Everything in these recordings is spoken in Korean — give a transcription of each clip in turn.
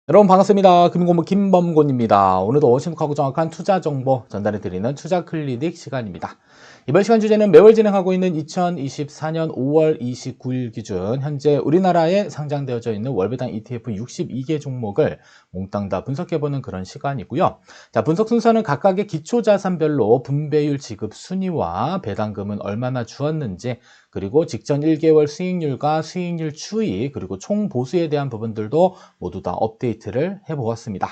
여러분 반갑습니다. 금융공부 김범곤입니다. 오늘도 심각하고 정확한 투자 정보 전달해드리는 투자 클리닉 시간입니다. 이번 시간 주제는 매월 진행하고 있는 2024년 5월 29일 기준 현재 우리나라에 상장되어져 있는 월배당 ETF 62개 종목을 몽땅 다 분석해보는 그런 시간이고요. 자, 분석 순서는 각각의 기초자산별로 분배율 지급 순위와 배당금은 얼마나 주었는지, 그리고 직전 1개월 수익률과 수익률 추이, 그리고 총 보수에 대한 부분들도 모두 다 업데이트를 해보았습니다.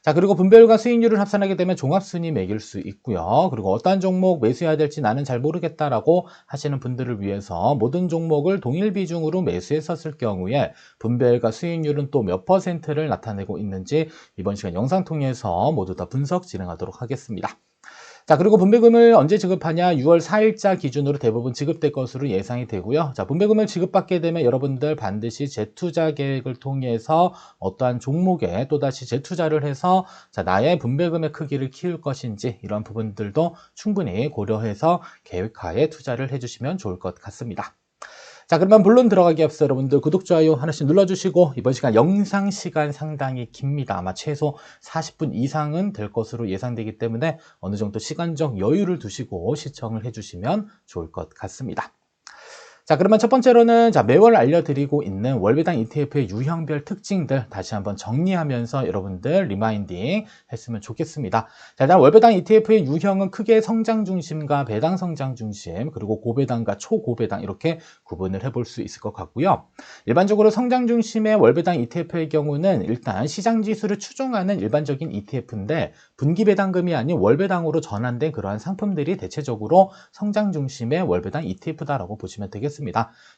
자, 그리고 분배율과 수익률을 합산하게 되면 종합순위 매길 수 있고요. 그리고 어떤 종목 매수해야 될지 나는 잘 모르겠다라고 하시는 분들을 위해서 모든 종목을 동일 비중으로 매수했었을 경우에 분배율과 수익률은 또 몇 퍼센트를 나타내고 있는지 이번 시간 영상 통해서 모두 다 분석 진행하도록 하겠습니다. 자, 그리고 분배금을 언제 지급하냐? 6월 4일자 기준으로 대부분 지급될 것으로 예상이 되고요. 자, 분배금을 지급받게 되면 여러분들 반드시 재투자 계획을 통해서 어떠한 종목에 또다시 재투자를 해서 자, 나의 분배금의 크기를 키울 것인지 이런 부분들도 충분히 고려해서 계획하에 투자를 해주시면 좋을 것 같습니다. 자, 그러면 본론 들어가기 앞서 여러분들 구독, 좋아요 하나씩 눌러주시고, 이번 시간 영상 시간 상당히 깁니다. 아마 최소 40분 이상은 될 것으로 예상되기 때문에 어느 정도 시간적 여유를 두시고 시청을 해주시면 좋을 것 같습니다. 자, 그러면 첫 번째로는 매월 알려드리고 있는 월배당 ETF의 유형별 특징들 다시 한번 정리하면서 여러분들 리마인딩 했으면 좋겠습니다. 자, 일단 월배당 ETF의 유형은 크게 성장 중심과 배당 성장 중심, 그리고 고배당과 초고배당 이렇게 구분을 해볼 수 있을 것 같고요. 일반적으로 성장 중심의 월배당 ETF의 경우는 일단 시장 지수를 추종하는 일반적인 ETF인데 분기 배당금이 아닌 월배당으로 전환된 그러한 상품들이 대체적으로 성장 중심의 월배당 ETF다라고 보시면 되겠습니다.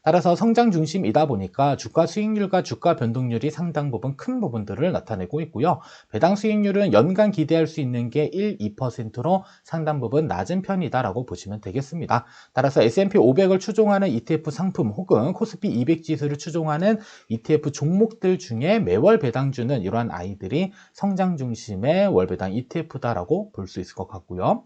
따라서 성장 중심이다 보니까 주가 수익률과 주가 변동률이 상당 부분 큰 부분들을 나타내고 있고요. 배당 수익률은 연간 기대할 수 있는 게 1, 2%로 상당 부분 낮은 편이다라고 보시면 되겠습니다. 따라서 S&P 500을 추종하는 ETF 상품 혹은 코스피 200 지수를 추종하는 ETF 종목들 중에 매월 배당 주는 이러한 아이들이 성장 중심의 월배당 ETF다라고 볼 수 있을 것 같고요.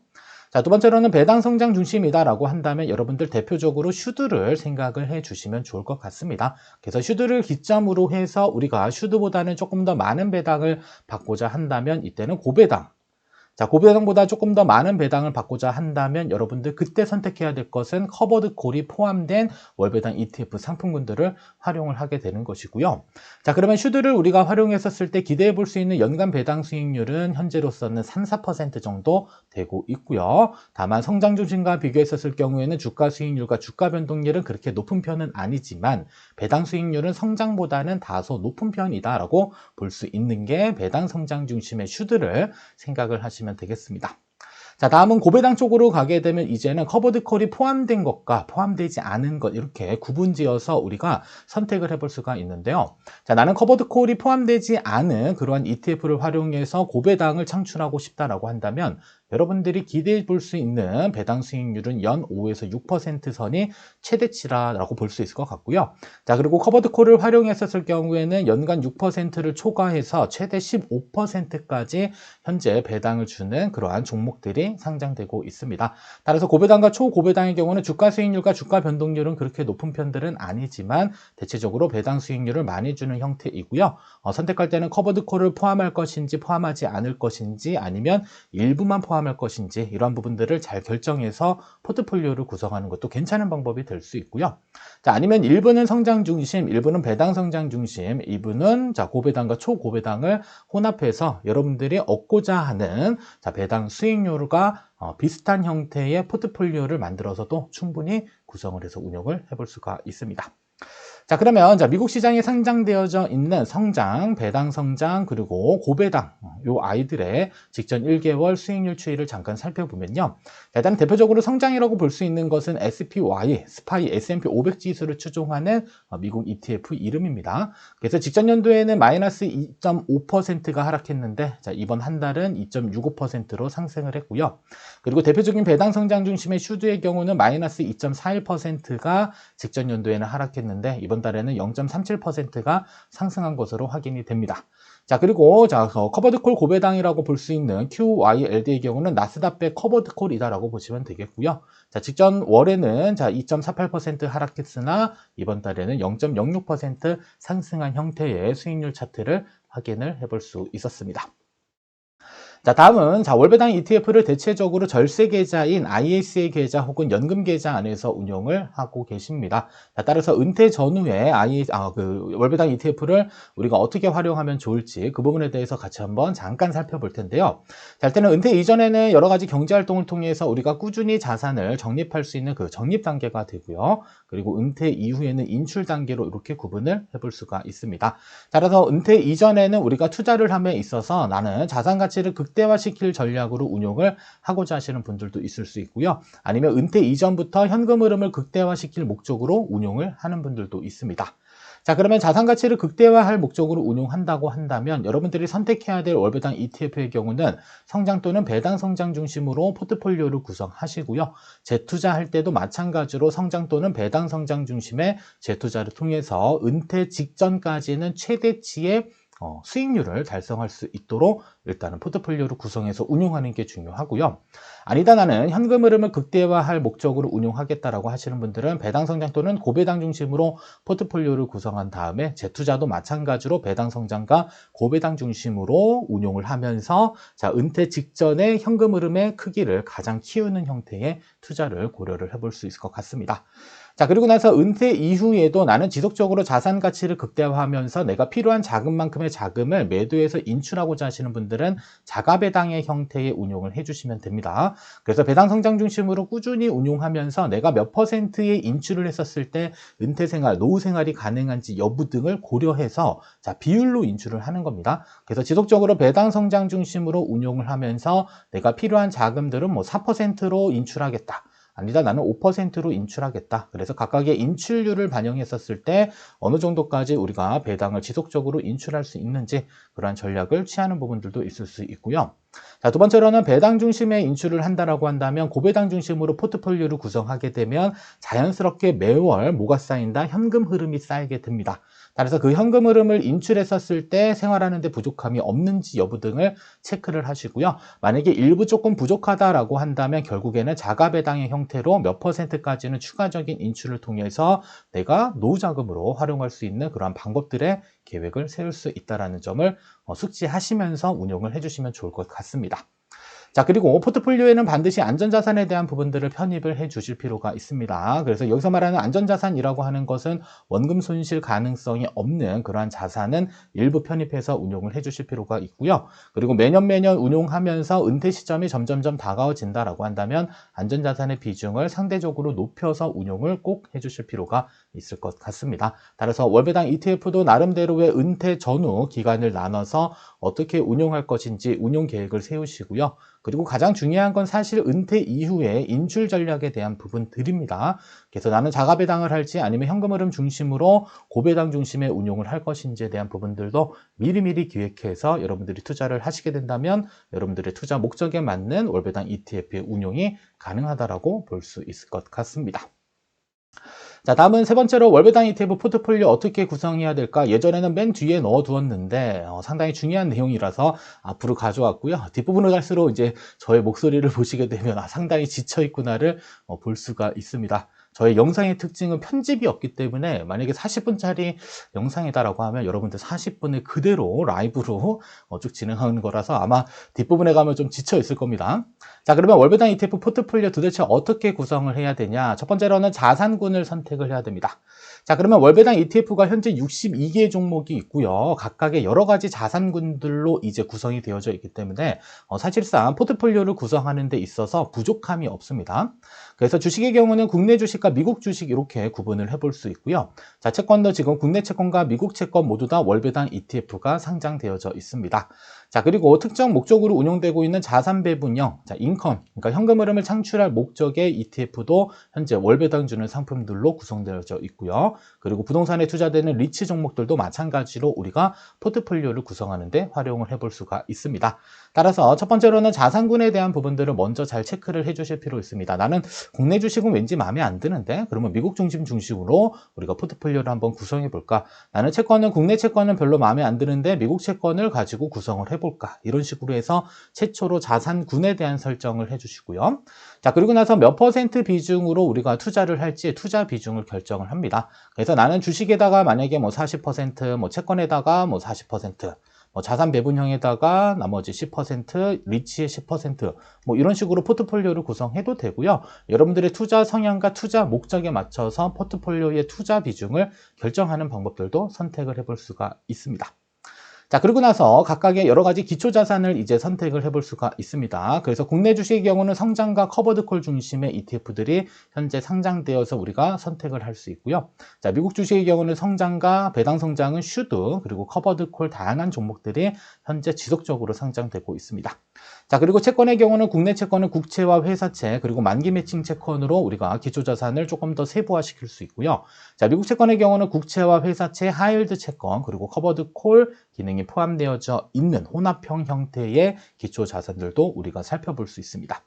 자, 두 번째로는 배당 성장 중심이다라고 한다면 여러분들 대표적으로 슈드를 생각을 해 주시면 좋을 것 같습니다. 그래서 슈드를 기점으로 해서 우리가 슈드보다는 조금 더 많은 배당을 받고자 한다면 이때는 고배당. 자, 고배당보다 조금 더 많은 배당을 받고자 한다면 여러분들 그때 선택해야 될 것은 커버드 콜이 포함된 월배당 ETF 상품군들을 활용을 하게 되는 것이고요. 자, 그러면 슈드를 우리가 활용했었을 때 기대해 볼 수 있는 연간 배당 수익률은 현재로서는 3, 4% 정도 되고 있고요. 다만 성장 중심과 비교했었을 경우에는 주가 수익률과 주가 변동률은 그렇게 높은 편은 아니지만 배당 수익률은 성장보다는 다소 높은 편이다라고 볼 수 있는 게 배당 성장 중심의 슈드를 생각을 하시면 되겠습니다. 자, 다음은 고배당 쪽으로 가게 되면 이제는 커버드 콜이 포함된 것과 포함되지 않은 것 이렇게 구분지어서 우리가 선택을 해볼 수가 있는데요. 자, 나는 커버드 콜이 포함되지 않은 그러한 ETF를 활용해서 고배당을 창출하고 싶다라고 한다면 여러분들이 기대해 볼 수 있는 배당 수익률은 연 5에서 6% 선이 최대치라고 볼 수 있을 것 같고요. 자, 그리고 커버드 콜을 활용했었을 경우에는 연간 6%를 초과해서 최대 15%까지 현재 배당을 주는 그러한 종목들이 상장되고 있습니다. 따라서 고배당과 초고배당의 경우는 주가 수익률과 주가 변동률은 그렇게 높은 편들은 아니지만 대체적으로 배당 수익률을 많이 주는 형태이고요. 선택할 때는 커버드 콜을 포함할 것인지 포함하지 않을 것인지 아니면 일부만 포함할 것인지 이러한 부분들을 잘 결정해서 포트폴리오를 구성하는 것도 괜찮은 방법이 될 수 있고요. 자, 아니면 일부는 성장 중심, 일부는 배당 성장 중심, 일부는 고배당과 초고배당을 혼합해서 여러분들이 얻고자 하는 배당 수익률과 비슷한 형태의 포트폴리오를 만들어서도 충분히 구성을 해서 운영을 해볼 수가 있습니다. 자, 그러면 미국 시장에 상장되어져 있는 성장, 배당 성장, 그리고 고배당 요 아이들의 직전 1개월 수익률 추이를 잠깐 살펴보면요. 일단 대표적으로 성장이라고 볼 수 있는 것은 SPY, 스파이 S&P 500 지수를 추종하는 미국 ETF 이름입니다. 그래서 직전 연도에는 마이너스 2.5%가 하락했는데 이번 한 달은 2.65%로 상승을 했고요. 그리고 대표적인 배당 성장 중심의 슈드의 경우는 마이너스 2.41%가 직전 연도에는 하락했는데 이번 달에는 0.37%가 상승한 것으로 확인이 됩니다. 자, 그리고 커버드콜 고배당이라고 볼 수 있는 QYLD의 경우는 나스닥백 커버드콜이다라고 보시면 되겠고요. 자, 직전 월에는 2.48% 하락했으나 이번 달에는 0.06% 상승한 형태의 수익률 차트를 확인을 해볼 수 있었습니다. 자, 다음은 월배당 ETF를 대체적으로 절세 계좌인 ISA 계좌 혹은 연금 계좌 안에서 운용을 하고 계십니다. 자, 따라서 은퇴 전후에 월배당 ETF를 우리가 어떻게 활용하면 좋을지 그 부분에 대해서 같이 한번 잠깐 살펴볼 텐데요. 자, 일단은 은퇴 이전에는 여러 가지 경제 활동을 통해서 우리가 꾸준히 자산을 적립할 수 있는 그 적립 단계가 되고요. 그리고 은퇴 이후에는 인출 단계로 이렇게 구분을 해볼 수가 있습니다. 따라서 은퇴 이전에는 우리가 투자를 함에 있어서 나는 자산 가치를 극대화시킬 전략으로 운용을 하고자 하시는 분들도 있을 수 있고요. 아니면 은퇴 이전부터 현금 흐름을 극대화시킬 목적으로 운용을 하는 분들도 있습니다. 자, 그러면 자산 가치를 극대화할 목적으로 운용한다고 한다면 여러분들이 선택해야 될 월배당 ETF의 경우는 성장 또는 배당 성장 중심으로 포트폴리오를 구성하시고요. 재투자할 때도 마찬가지로 성장 또는 배당 성장 중심의 재투자를 통해서 은퇴 직전까지는 최대치의 수익률을 달성할 수 있도록 일단은 포트폴리오를 구성해서 운용하는 게 중요하고요. 아니다, 나는 현금 흐름을 극대화할 목적으로 운용하겠다라고 하시는 분들은 배당 성장 또는 고배당 중심으로 포트폴리오를 구성한 다음에 재투자도 마찬가지로 배당 성장과 고배당 중심으로 운용을 하면서 자, 은퇴 직전에 현금 흐름의 크기를 가장 키우는 형태의 투자를 고려를 해볼 수 있을 것 같습니다. 자, 그리고 나서 은퇴 이후에도 나는 지속적으로 자산 가치를 극대화하면서 내가 필요한 자금만큼의 자금을 매도해서 인출하고자 하시는 분들은 자가배당의 형태의 운용을 해주시면 됩니다. 그래서 배당 성장 중심으로 꾸준히 운용하면서 내가 몇 %의 인출을 했었을 때 은퇴 생활, 노후 생활이 가능한지 여부 등을 고려해서 자, 비율로 인출을 하는 겁니다. 그래서 지속적으로 배당 성장 중심으로 운용을 하면서 내가 필요한 자금들은 4%로 인출하겠다. 아니다, 나는 5%로 인출하겠다. 그래서 각각의 인출률을 반영했었을 때 어느 정도까지 우리가 배당을 지속적으로 인출할 수 있는지 그러한 전략을 취하는 부분들도 있을 수 있고요. 자, 두 번째로는 배당 중심의 인출을 한다라고 한다면 고배당 중심으로 포트폴리오를 구성하게 되면 자연스럽게 매월 뭐가 쌓인다? 현금 흐름이 쌓이게 됩니다. 따라서 그 현금 흐름을 인출했었을 때 생활하는 데 부족함이 없는지 여부 등을 체크를 하시고요. 만약에 일부 조금 부족하다라고 한다면 결국에는 자가배당의 형태로 몇 %까지는 추가적인 인출을 통해서 내가 노후자금으로 활용할 수 있는 그러한 방법들의 계획을 세울 수 있다는 점을 숙지하시면서 운용을 해주시면 좋을 것 같습니다. 자, 그리고 포트폴리오에는 반드시 안전자산에 대한 부분들을 편입을 해 주실 필요가 있습니다. 그래서 여기서 말하는 안전자산이라고 하는 것은 원금 손실 가능성이 없는 그러한 자산은 일부 편입해서 운용을 해 주실 필요가 있고요. 그리고 매년 운용하면서 은퇴 시점이 점점점 다가워진다라고 한다면 안전자산의 비중을 상대적으로 높여서 운용을 꼭 해 주실 필요가 있을 것 같습니다. 따라서 월배당 ETF도 나름대로의 은퇴 전후 기간을 나눠서 어떻게 운용할 것인지 운용 계획을 세우시고요. 그리고 가장 중요한 건 사실 은퇴 이후에 인출 전략에 대한 부분들입니다. 그래서 나는 자가배당을 할지 아니면 현금 흐름 중심으로 고배당 중심의 운용을 할 것인지에 대한 부분들도 미리미리 기획해서 여러분들이 투자를 하시게 된다면 여러분들의 투자 목적에 맞는 월배당 ETF의 운용이 가능하다라고 볼 수 있을 것 같습니다. 자, 다음은 세 번째로 월배당 ETF 포트폴리오 어떻게 구성해야 될까? 예전에는 맨 뒤에 넣어두었는데 상당히 중요한 내용이라서 앞으로 가져왔고요. 뒷부분을 갈수록 이제 저의 목소리를 보시게 되면 상당히 지쳐있구나를 볼 수가 있습니다. 저의 영상의 특징은 편집이 없기 때문에 만약에 40분짜리 영상이다라고 하면 여러분들 40분을 그대로 라이브로 쭉 진행하는 거라서 아마 뒷부분에 가면 좀 지쳐 있을 겁니다. 자, 그러면 월배당 ETF 포트폴리오 도대체 어떻게 구성을 해야 되냐? 첫 번째로는 자산군을 선택을 해야 됩니다. 자, 그러면 월배당 ETF가 현재 62개의 종목이 있고요. 각각의 여러 가지 자산군들로 이제 구성이 되어져 있기 때문에 사실상 포트폴리오를 구성하는 데 있어서 부족함이 없습니다. 그래서 주식의 경우는 국내 주식과 미국 주식 이렇게 구분을 해볼 수 있고요. 자, 채권도 지금 국내 채권과 미국 채권 모두 다 월배당 ETF가 상장되어져 있습니다. 자, 그리고 특정 목적으로 운용되고 있는 자산 배분형, 자, 인컴, 그러니까 현금 흐름을 창출할 목적의 ETF도 현재 월배당 주는 상품들로 구성되어져 있고요. 그리고 부동산에 투자되는 리츠 종목들도 마찬가지로 우리가 포트폴리오를 구성하는 데 활용을 해볼 수가 있습니다. 따라서 첫 번째로는 자산군에 대한 부분들을 먼저 잘 체크를 해주실 필요 있습니다. 나는 국내 주식은 왠지 마음에 안 드는데 그러면 미국 중심으로 우리가 포트폴리오를 한번 구성해 볼까? 나는 국내 채권은 별로 마음에 안 드는데 미국 채권을 가지고 구성을 해볼까? 이런 식으로 해서 최초로 자산군에 대한 설정을 해주시고요. 자, 그리고 나서 몇 % 비중으로 우리가 투자를 할지 투자 비중을 결정을 합니다. 그래서 나는 주식에다가 만약에 40%, 채권에다가 40%, 자산 배분형에다가 나머지 10%, 리츠의 10%, 이런 식으로 포트폴리오를 구성해도 되고요. 여러분들의 투자 성향과 투자 목적에 맞춰서 포트폴리오의 투자 비중을 결정하는 방법들도 선택을 해볼 수가 있습니다. 자, 그리고 나서 각각의 여러 가지 기초 자산을 이제 선택을 해볼 수가 있습니다. 그래서 국내 주식의 경우는 성장과 커버드콜 중심의 ETF들이 현재 상장되어서 우리가 선택을 할 수 있고요. 자, 미국 주식의 경우는 성장과 배당 성장은 슈드, 그리고 커버드콜 다양한 종목들이 현재 지속적으로 상장되고 있습니다. 자, 그리고 채권의 경우는 국내 채권은 국채와 회사채, 그리고 만기 매칭 채권으로 우리가 기초 자산을 조금 더 세부화시킬 수 있고요. 자, 미국 채권의 경우는 국채와 회사채, 하이힐드 채권, 그리고 커버드콜 기능이 포함되어져 있는 혼합형 형태의 기초 자산들도 우리가 살펴볼 수 있습니다.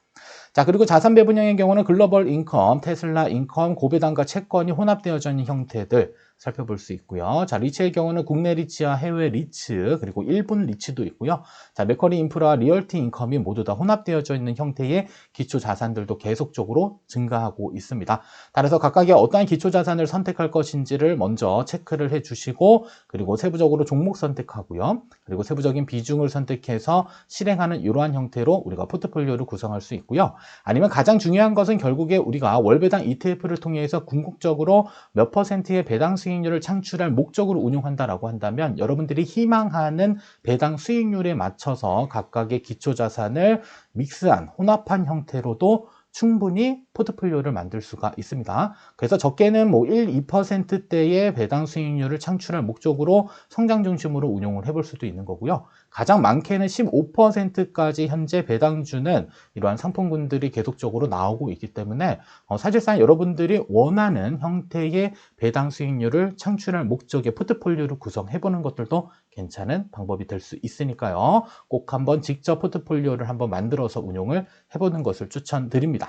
자, 그리고 자산 배분형의 경우는 글로벌 인컴, 테슬라 인컴, 고배당과 채권이 혼합되어져 있는 형태들 살펴볼 수 있고요. 자, 리츠의 경우는 국내 리츠와 해외 리츠, 그리고 일본 리츠도 있고요. 자, 맥커리 인프라, 리얼티 인컴이 모두 다 혼합되어져 있는 형태의 기초 자산들도 계속적으로 증가하고 있습니다. 따라서 각각의 어떠한 기초 자산을 선택할 것인지를 먼저 체크를 해주시고, 그리고 세부적으로 종목 선택하고요. 그리고 세부적인 비중을 선택해서 실행하는 이러한 형태로 우리가 포트폴리오를 구성할 수 있고요. 아니면 가장 중요한 것은 결국에 우리가 월배당 ETF를 통해서 궁극적으로 몇 %의 배당 수익률을 창출할 목적으로 운용한다라고 한다면 여러분들이 희망하는 배당 수익률에 맞춰서 각각의 기초 자산을 믹스한 혼합한 형태로도 충분히 포트폴리오를 만들 수가 있습니다. 그래서 적게는 1, 2%대의 배당 수익률을 창출할 목적으로 성장 중심으로 운용을 해볼 수도 있는 거고요. 가장 많게는 15%까지 현재 배당주는 이러한 상품군들이 계속적으로 나오고 있기 때문에 사실상 여러분들이 원하는 형태의 배당 수익률을 창출할 목적의 포트폴리오를 구성해보는 것들도 괜찮은 방법이 될 수 있으니까요. 꼭 한번 직접 포트폴리오를 한번 만들어서 운용을 해보는 것을 추천드립니다.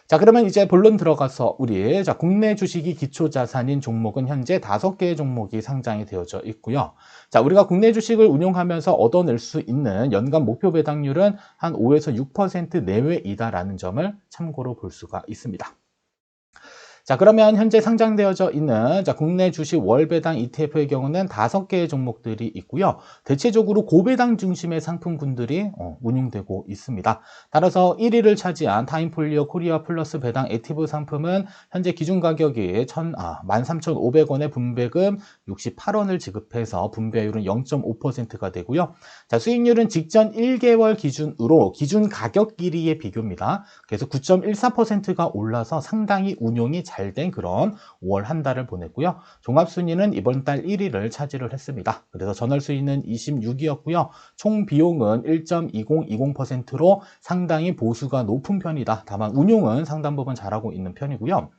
자, 그러면 이제 본론 들어가서 우리 국내 주식이 기초 자산인 종목은 현재 5개의 종목이 상장이 되어져 있고요. 자, 우리가 국내 주식을 운용하면서 얻어낼 수 있는 연간 목표 배당률은 한 5에서 6% 내외이다라는 점을 참고로 볼 수가 있습니다. 자, 그러면 현재 상장되어져 있는 국내 주식 월배당 ETF의 경우는 5개의 종목들이 있고요. 대체적으로 고배당 중심의 상품군들이 운용되고 있습니다. 따라서 1위를 차지한 타임폴리오 코리아 플러스 배당 액티브 상품은 현재 기준 가격이 13,500원에 분배금 68원을 지급해서 분배율은 0.5%가 되고요. 자, 수익률은 직전 1개월 기준으로 기준 가격 길이의 비교입니다. 그래서 9.14%가 올라서 상당히 운용이 잘 된 그런 5월 한 달을 보냈고요. 종합순위는 이번 달 1위를 차지를 했습니다. 그래서 전월수위는 26위였고요. 총 비용은 1.2020%로 상당히 보수가 높은 편이다. 다만 운용은 상당 부분 잘하고 있는 편이고요.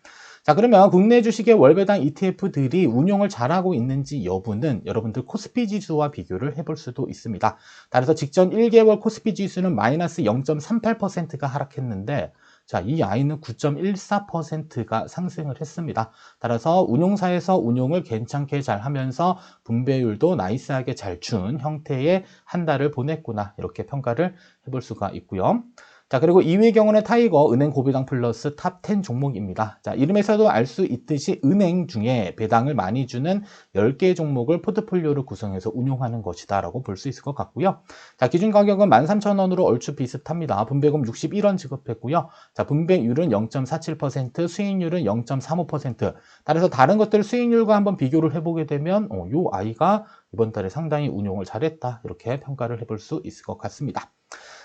자, 그러면 국내 주식의 월배당 ETF들이 운용을 잘하고 있는지 여부는 여러분들 코스피 지수와 비교를 해볼 수도 있습니다. 따라서 직전 1개월 코스피 지수는 마이너스 0.38%가 하락했는데 자, 이 아이는 9.14%가 상승을 했습니다. 따라서 운용사에서 운용을 괜찮게 잘 하면서 분배율도 나이스하게 잘 준 형태의 한 달을 보냈구나 이렇게 평가를 해볼 수가 있고요. 자, 그리고 2위의 경우는 타이거 은행 고배당 플러스 탑 10 종목입니다. 자, 이름에서도 알 수 있듯이 은행 중에 배당을 많이 주는 10개의 종목을 포트폴리오를 구성해서 운용하는 것이다 라고 볼 수 있을 것 같고요. 자, 기준 가격은 13,000원으로 얼추 비슷합니다. 분배금 61원 지급했고요. 자, 분배율은 0.47%, 수익률은 0.35%. 따라서 다른 것들 수익률과 한번 비교를 해보게 되면 이 아이가 이번 달에 상당히 운용을 잘했다 이렇게 평가를 해볼 수 있을 것 같습니다.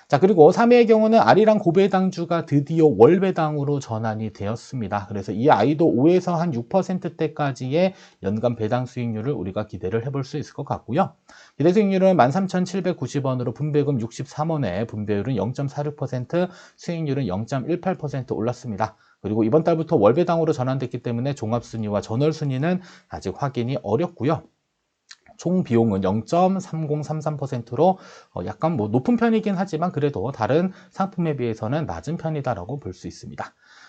자, 그리고 3위의 경우는 아리랑 고배당주가 드디어 월배당으로 전환이 되었습니다. 그래서 이 아이도 5에서 한 6%대까지의 연간 배당 수익률을 우리가 기대를 해볼 수 있을 것 같고요. 기대 수익률은 13,790원으로 분배금 63원에 분배율은 0.46%, 수익률은 0.18% 올랐습니다. 그리고 이번 달부터 월배당으로 전환됐기 때문에 종합순위와 전월순위는 아직 확인이 어렵고요. 총 비용은 0.3033%로 약간 높은 편이긴 하지만 그래도 다른 상품에 비해서는 낮은 편이다라고 볼 수 있습니다.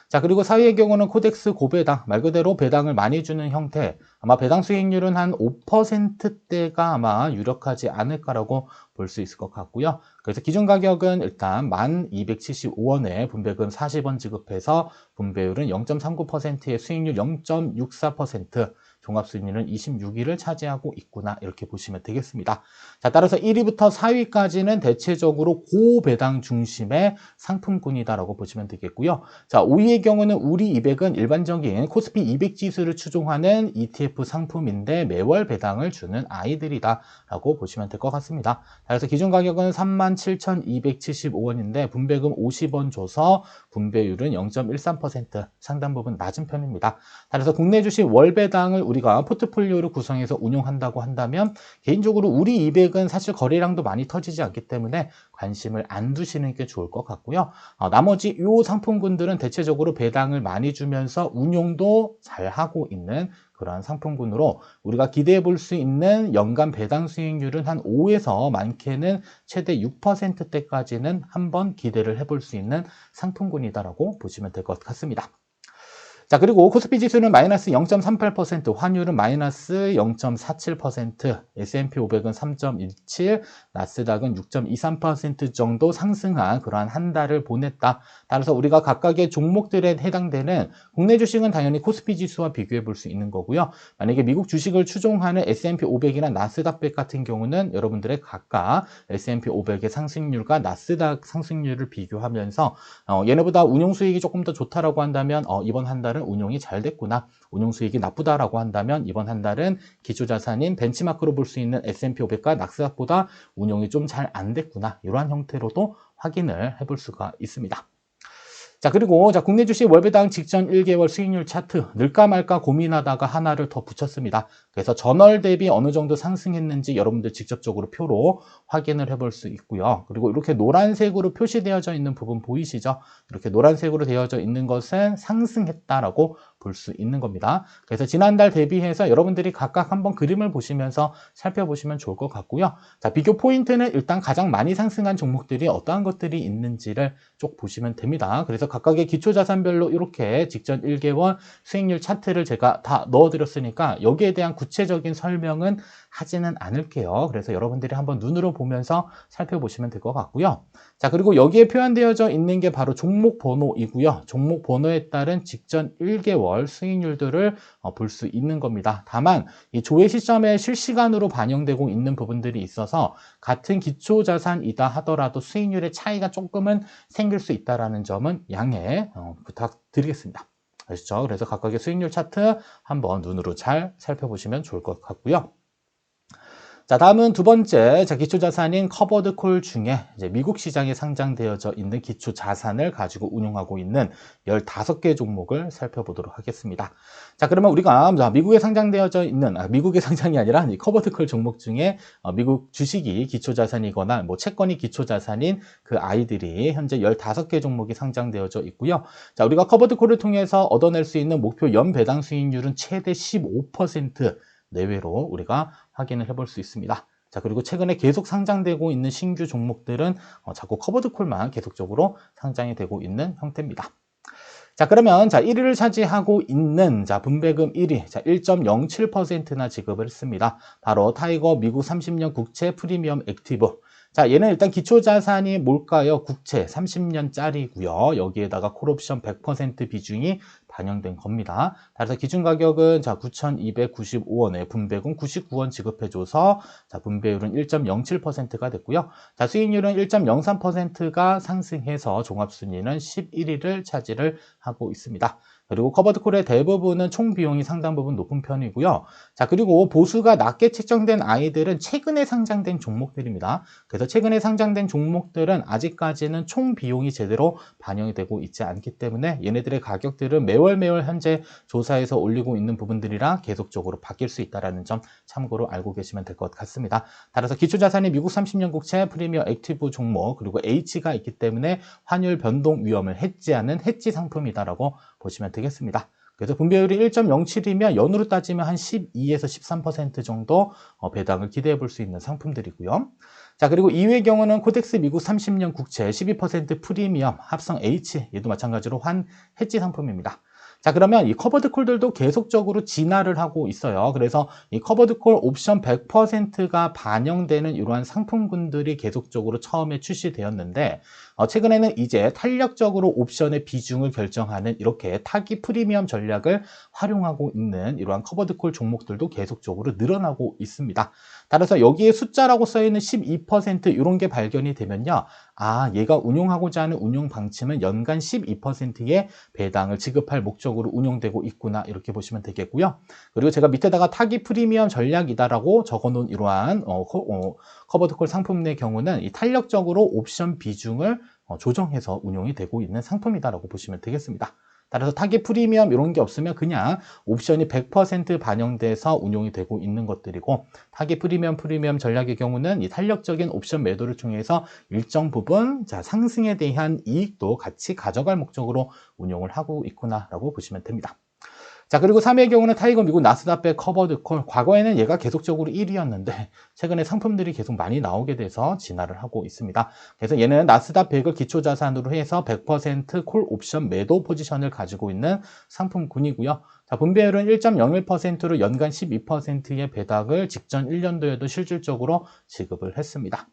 자, 그리고 4위의 경우는 코덱스 고배당, 말 그대로 배당을 많이 주는 형태, 아마 배당 수익률은 한 5%대가 아마 유력하지 않을까라고 볼 수 있을 것 같고요. 그래서 기준 가격은 일단 1275원에 분배금 40원 지급해서 분배율은 0.39%의 수익률 0.64%, 종합순위는 26위를 차지하고 있구나 이렇게 보시면 되겠습니다. 자, 따라서 1위부터 4위까지는 대체적으로 고배당 중심의 상품군이다라고 보시면 되겠고요. 자, 5위의 경우는 우리 200은 일반적인 코스피 200 지수를 추종하는 ETF 상품인데 매월 배당을 주는 아이들이다라고 보시면 될 것 같습니다. 그래서 기준 가격은 37,275원인데 분배금 50원 줘서 분배율은 0.13% 상당 부분 낮은 편입니다. 그래서 국내 주식 월 배당을 우리가 포트폴리오를 구성해서 운용한다고 한다면 개인적으로 우리 200은 사실 거래량도 많이 터지지 않기 때문에 관심을 안 두시는 게 좋을 것 같고요. 나머지 이 상품군들은 대체적으로 배당을 많이 주면서 운용도 잘 하고 있는 그러한 상품군으로 우리가 기대해 볼 수 있는 연간 배당 수익률은 한 5에서 많게는 최대 6%대까지는 한번 기대를 해볼 수 있는 상품군이다라고 보시면 될 것 같습니다. 자, 그리고 코스피 지수는 마이너스 0.38%, 환율은 마이너스 0.47%, S&P 500은 3.17, 나스닥은 6.23% 정도 상승한 그러한 한 달을 보냈다. 따라서 우리가 각각의 종목들에 해당되는 국내 주식은 당연히 코스피 지수와 비교해 볼 수 있는 거고요. 만약에 미국 주식을 추종하는 S&P 500이나 나스닥 100 같은 경우는 여러분들의 각각 S&P 500의 상승률과 나스닥 상승률을 비교하면서 얘네보다 운용 수익이 조금 더 좋다라고 한다면 이번 한 달은 운용이 잘 됐구나. 운용 수익이 나쁘다라고 한다면 이번 한 달은 기초자산인 벤치마크로 볼 수 있는 S&P 500과 낙스닥보다 운용이 좀 잘 안 됐구나. 이러한 형태로도 확인을 해볼 수가 있습니다. 자, 그리고 국내 주식 월배당 직전 1개월 수익률 차트 늘까 말까 고민하다가 하나를 더 붙였습니다. 그래서 전월 대비 어느 정도 상승했는지 여러분들 직접적으로 표로 확인을 해볼 수 있고요. 그리고 이렇게 노란색으로 표시되어져 있는 부분 보이시죠? 이렇게 노란색으로 되어져 있는 것은 상승했다라고 볼 수 있는 겁니다. 그래서 지난달 대비해서 여러분들이 각각 한번 그림을 보시면서 살펴보시면 좋을 것 같고요. 자, 비교 포인트는 일단 가장 많이 상승한 종목들이 어떠한 것들이 있는지를 쭉 보시면 됩니다. 그래서 각각의 기초자산별로 이렇게 직전 1개월 수익률 차트를 제가 다 넣어드렸으니까 여기에 대한 구체적인 설명은 하지는 않을게요. 그래서 여러분들이 한번 눈으로 보면서 살펴보시면 될 것 같고요. 자, 그리고 여기에 표현되어져 있는 게 바로 종목 번호이고요. 종목 번호에 따른 직전 1개월 수익률들을 볼 수 있는 겁니다. 다만 이 조회 시점에 실시간으로 반영되고 있는 부분들이 있어서 같은 기초자산이다 하더라도 수익률의 차이가 조금은 생길 수 있다는 점은 양해 부탁드리겠습니다. 아시죠? 그래서 각각의 수익률 차트 한번 눈으로 잘 살펴보시면 좋을 것 같고요. 자, 다음은 두 번째, 기초자산인 커버드콜 중에 이제 미국 시장에 상장되어져 있는 기초자산을 가지고 운용하고 있는 15개 종목을 살펴보도록 하겠습니다. 자, 그러면 우리가 미국에 상장되어져 있는, 미국의 상장이 아니라 이 커버드콜 종목 중에 미국 주식이 기초자산이거나 뭐 채권이 기초자산인 그 아이들이 현재 15개 종목이 상장되어져 있고요. 자, 우리가 커버드콜을 통해서 얻어낼 수 있는 목표 연배당 수익률은 최대 15% 내외로 우리가 확인을 해볼 수 있습니다. 자, 그리고 최근에 계속 상장되고 있는 신규 종목들은 자꾸 커버드콜만 계속적으로 상장이 되고 있는 형태입니다. 자, 그러면 1위를 차지하고 있는 분배금 1위 1.07%나 지급을 했습니다. 바로 타이거 미국 30년 국채 프리미엄 액티브. 자, 얘는 일단 기초자산이 뭘까요? 국채 30년짜리고요. 여기에다가 콜옵션 100% 비중이 반영된 겁니다. 그래서 기준 가격은 9,295원에 분배금 99원 지급해줘서 분배율은 1.07%가 됐고요. 자, 수익률은 1.03%가 상승해서 종합순위는 11위를 차지를 하고 있습니다. 그리고 커버드콜의 대부분은 총 비용이 상당 부분 높은 편이고요. 자, 그리고 보수가 낮게 책정된 아이들은 최근에 상장된 종목들입니다. 그래서 최근에 상장된 종목들은 아직까지는 총 비용이 제대로 반영이 되고 있지 않기 때문에 얘네들의 가격들은 매월 현재 조사에서 올리고 있는 부분들이라 계속적으로 바뀔 수 있다는 점 참고로 알고 계시면 될 것 같습니다. 따라서 기초자산이 미국 30년 국채 프리미엄 액티브 종목 그리고 H가 있기 때문에 환율 변동 위험을 해지하는 해지 상품이다라고 보시면 되겠습니다. 그래서 분배율이 1.07이면 연으로 따지면 한 12에서 13% 정도 배당을 기대해 볼 수 있는 상품들이고요. 자, 그리고 2위의 경우는 코덱스 미국 30년 국채 12% 프리미엄 합성 H 얘도 마찬가지로 환 해지 상품입니다. 자, 그러면 이 커버드 콜들도 계속적으로 진화를 하고 있어요. 그래서 이 커버드 콜 옵션 100%가 반영되는 이러한 상품군들이 계속적으로 처음에 출시되었는데, 최근에는 이제 탄력적으로 옵션의 비중을 결정하는 이렇게 타기 프리미엄 전략을 활용하고 있는 이러한 커버드 콜 종목들도 계속적으로 늘어나고 있습니다. 따라서 여기에 숫자라고 써있는 12% 이런 게 발견이 되면요. 아, 얘가 운용하고자 하는 운용 방침은 연간 12%의 배당을 지급할 목적으로 운용되고 있구나, 이렇게 보시면 되겠고요. 그리고 제가 밑에다가 타기 프리미엄 전략이다라고 적어놓은 이러한 커버드콜 상품 의 경우는 이 탄력적으로 옵션 비중을 조정해서 운용이 되고 있는 상품이다라고 보시면 되겠습니다. 따라서 타깃 프리미엄 이런 게 없으면 그냥 옵션이 100% 반영돼서 운용이 되고 있는 것들이고, 타깃 프리미엄 전략의 경우는 이 탄력적인 옵션 매도를 통해서 일정 부분 상승에 대한 이익도 같이 가져갈 목적으로 운용을 하고 있구나라고 보시면 됩니다. 자, 그리고 3위의 경우는 타이거 미국 나스닥백 커버드 콜. 과거에는 얘가 계속적으로 1위였는데 최근에 상품들이 계속 많이 나오게 돼서 진화를 하고 있습니다. 그래서 얘는 나스닥 100을 기초자산으로 해서 100%콜 옵션 매도 포지션을 가지고 있는 상품군이고요. 자, 분배율은 1.01%로 연간 12%의 배당을 직전 1년도에도 실질적으로 지급을 했습니다.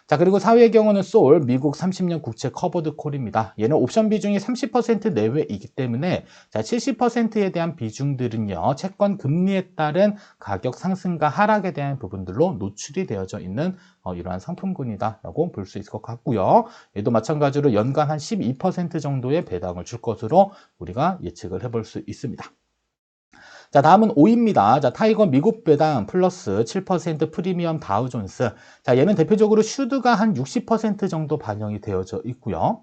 자, 그리고 4위의 경우는 소울, 미국 30년 국채 커버드 콜입니다. 얘는 옵션 비중이 30% 내외이기 때문에 70%에 대한 비중들은요, 채권 금리에 따른 가격 상승과 하락에 대한 부분들로 노출이 되어져 있는 이러한 상품군이다라고 볼 수 있을 것 같고요. 얘도 마찬가지로 연간 한 12% 정도의 배당을 줄 것으로 우리가 예측을 해볼 수 있습니다. 자, 다음은 5위입니다. 자, 타이거 미국 배당 플러스 7% 프리미엄 다우존스. 자, 얘는 대표적으로 슈드가 한 60% 정도 반영이 되어져 있고요.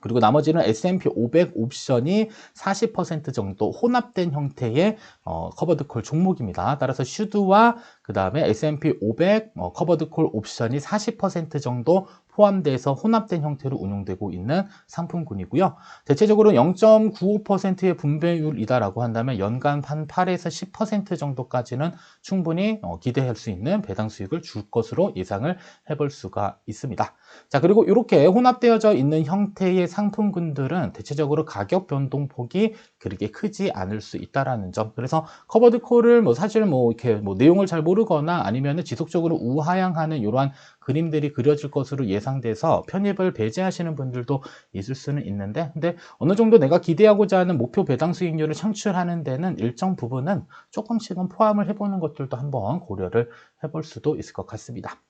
그리고 나머지는 S&P 500 옵션이 40% 정도 혼합된 형태의 커버드콜 종목입니다. 따라서 슈드와 그 다음에 S&P 500 커버드콜 옵션이 40% 정도 포함돼서 혼합된 형태로 운용되고 있는 상품군이고요. 대체적으로 0.95%의 분배율이다라고 한다면 연간 한 8에서 10% 정도까지는 충분히 기대할 수 있는 배당 수익을 줄 것으로 예상을 해볼 수가 있습니다. 자, 그리고 이렇게 혼합되어져 있는 형태의 상품군들은 대체적으로 가격 변동폭이 그렇게 크지 않을 수 있다라는 점. 그래서 커버드 콜을 사실 이렇게 내용을 잘 모르거나 아니면 지속적으로 우하향하는 이러한 그림들이 그려질 것으로 예상돼서 편입을 배제하시는 분들도 있을 수는 있는데, 근데 어느 정도 내가 기대하고자 하는 목표 배당 수익률을 창출하는 데는 일정 부분은 조금씩은 포함을 해보는 것들도 한번 고려를 해볼 수도 있을 것 같습니다.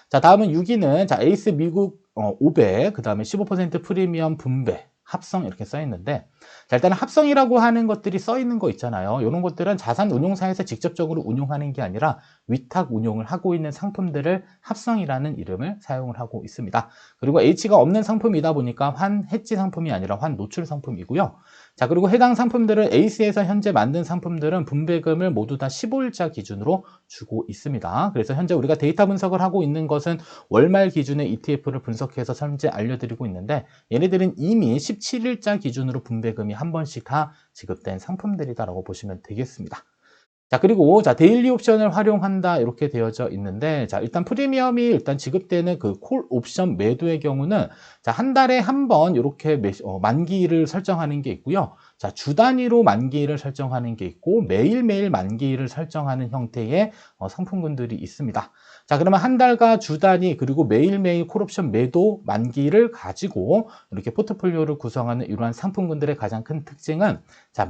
자, 다음은 6위는 에이스 미국 500, 그 다음에 15% 프리미엄 분배, 합성 이렇게 써 있는데, 자, 일단은 합성이라고 하는 것들이 써 있는 거 있잖아요. 이런 것들은 자산 운용사에서 직접적으로 운용하는 게 아니라 위탁 운용을 하고 있는 상품들을 합성이라는 이름을 사용을 하고 있습니다. 그리고 H가 없는 상품이다 보니까 환 해지 상품이 아니라 환 노출 상품이고요. 자, 그리고 해당 상품들은 에이스에서 현재 만든 상품들은 분배금을 모두 다 15일자 기준으로 주고 있습니다. 그래서 현재 우리가 데이터 분석을 하고 있는 것은 월말 기준의 ETF를 분석해서 현재 알려드리고 있는데, 얘네들은 이미 17일자 기준으로 분배금이 한 번씩 다 지급된 상품들이다라고 보시면 되겠습니다. 자, 그리고 데일리 옵션을 활용한다 이렇게 되어져 있는데, 일단 프리미엄이 일단 지급되는 그 콜 옵션 매도의 경우는 한 달에 한 번 이렇게 만기일을 설정하는 게 있고요. 주 단위로 만기일을 설정하는 게 있고 매일매일 만기일을 설정하는 형태의 상품군들이 있습니다. 자, 그러면 한 달과 주 단위 그리고 매일매일 콜옵션 매도 만기일을 가지고 이렇게 포트폴리오를 구성하는 이러한 상품군들의 가장 큰 특징은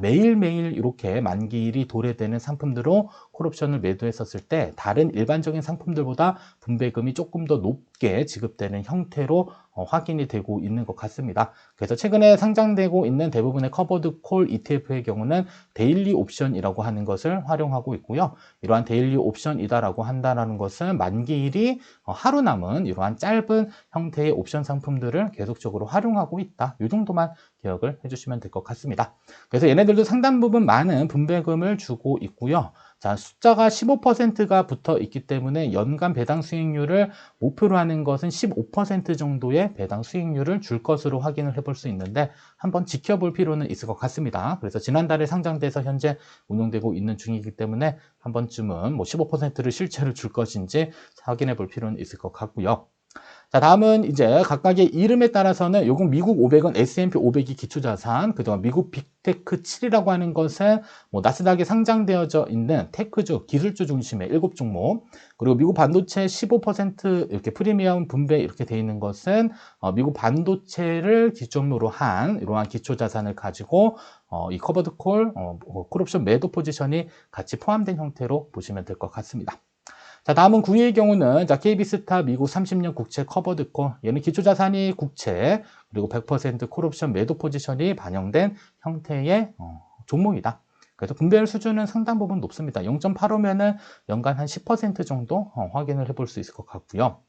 매일매일 이렇게 만기일이 도래되는 상품들로 콜옵션을 매도했었을 때 다른 일반적인 상품들보다 분배금이 조금 더 높게 지급되는 형태로 확인이 되고 있는 것 같습니다. 그래서 최근에 상장되고 있는 대부분의 커버드 콜 ETF의 경우는 데일리 옵션이라고 하는 것을 활용하고 있고요. 이러한 데일리 옵션이다라고 한다는 것은 만기일이 하루 남은 이러한 짧은 형태의 옵션 상품들을 계속적으로 활용하고 있다. 이 정도만 기억을 해주시면 될 것 같습니다. 그래서 얘네들도 상당 부분 많은 분배금을 주고 있고요. 숫자가 15%가 붙어 있기 때문에 연간 배당 수익률을 목표로 하는 것은 15% 정도의 배당 수익률을 줄 것으로 확인을 해볼 수 있는데 한번 지켜볼 필요는 있을 것 같습니다. 그래서 지난달에 상장돼서 현재 운용되고 있는 중이기 때문에 한 번쯤은 15%를 실제로 줄 것인지 확인해 볼 필요는 있을 것 같고요. 자, 다음은 이제 각각의 이름에 따라서는 요건 미국 500은 S&P 500이 기초자산, 그동안 미국 빅테크 7이라고 하는 것은 뭐 나스닥에 상장되어져 있는 테크주, 기술주 중심의 7종목, 그리고 미국 반도체 15% 이렇게 프리미엄 분배 이렇게 돼 있는 것은 미국 반도체를 기점으로 한 이러한 기초자산을 가지고 이 커버드 콜옵션 매도 포지션이 같이 포함된 형태로 보시면 될 것 같습니다. 자, 다음은 9위의 경우는 KB스타 미국 30년 국채 커버드 콜. 얘는 기초자산이 국채 그리고 100% 콜옵션 매도 포지션이 반영된 형태의 종목이다. 그래서 분배율 수준은 상당 부분 높습니다. 0.85면은 연간 한 10% 정도 확인을 해볼 수 있을 것 같고요.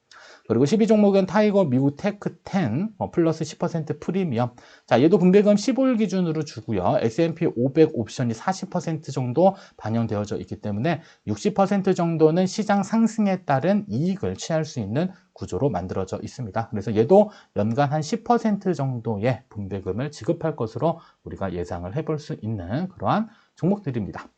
그리고 12종목은 타이거 미국 테크 10 플러스 10% 프리미엄. 자, 얘도 분배금 15일 기준으로 주고요. S&P 500 옵션이 40% 정도 반영되어져 있기 때문에 60% 정도는 시장 상승에 따른 이익을 취할 수 있는 구조로 만들어져 있습니다. 그래서 얘도 연간 한 10% 정도의 분배금을 지급할 것으로 우리가 예상을 해볼 수 있는 그러한 종목들입니다.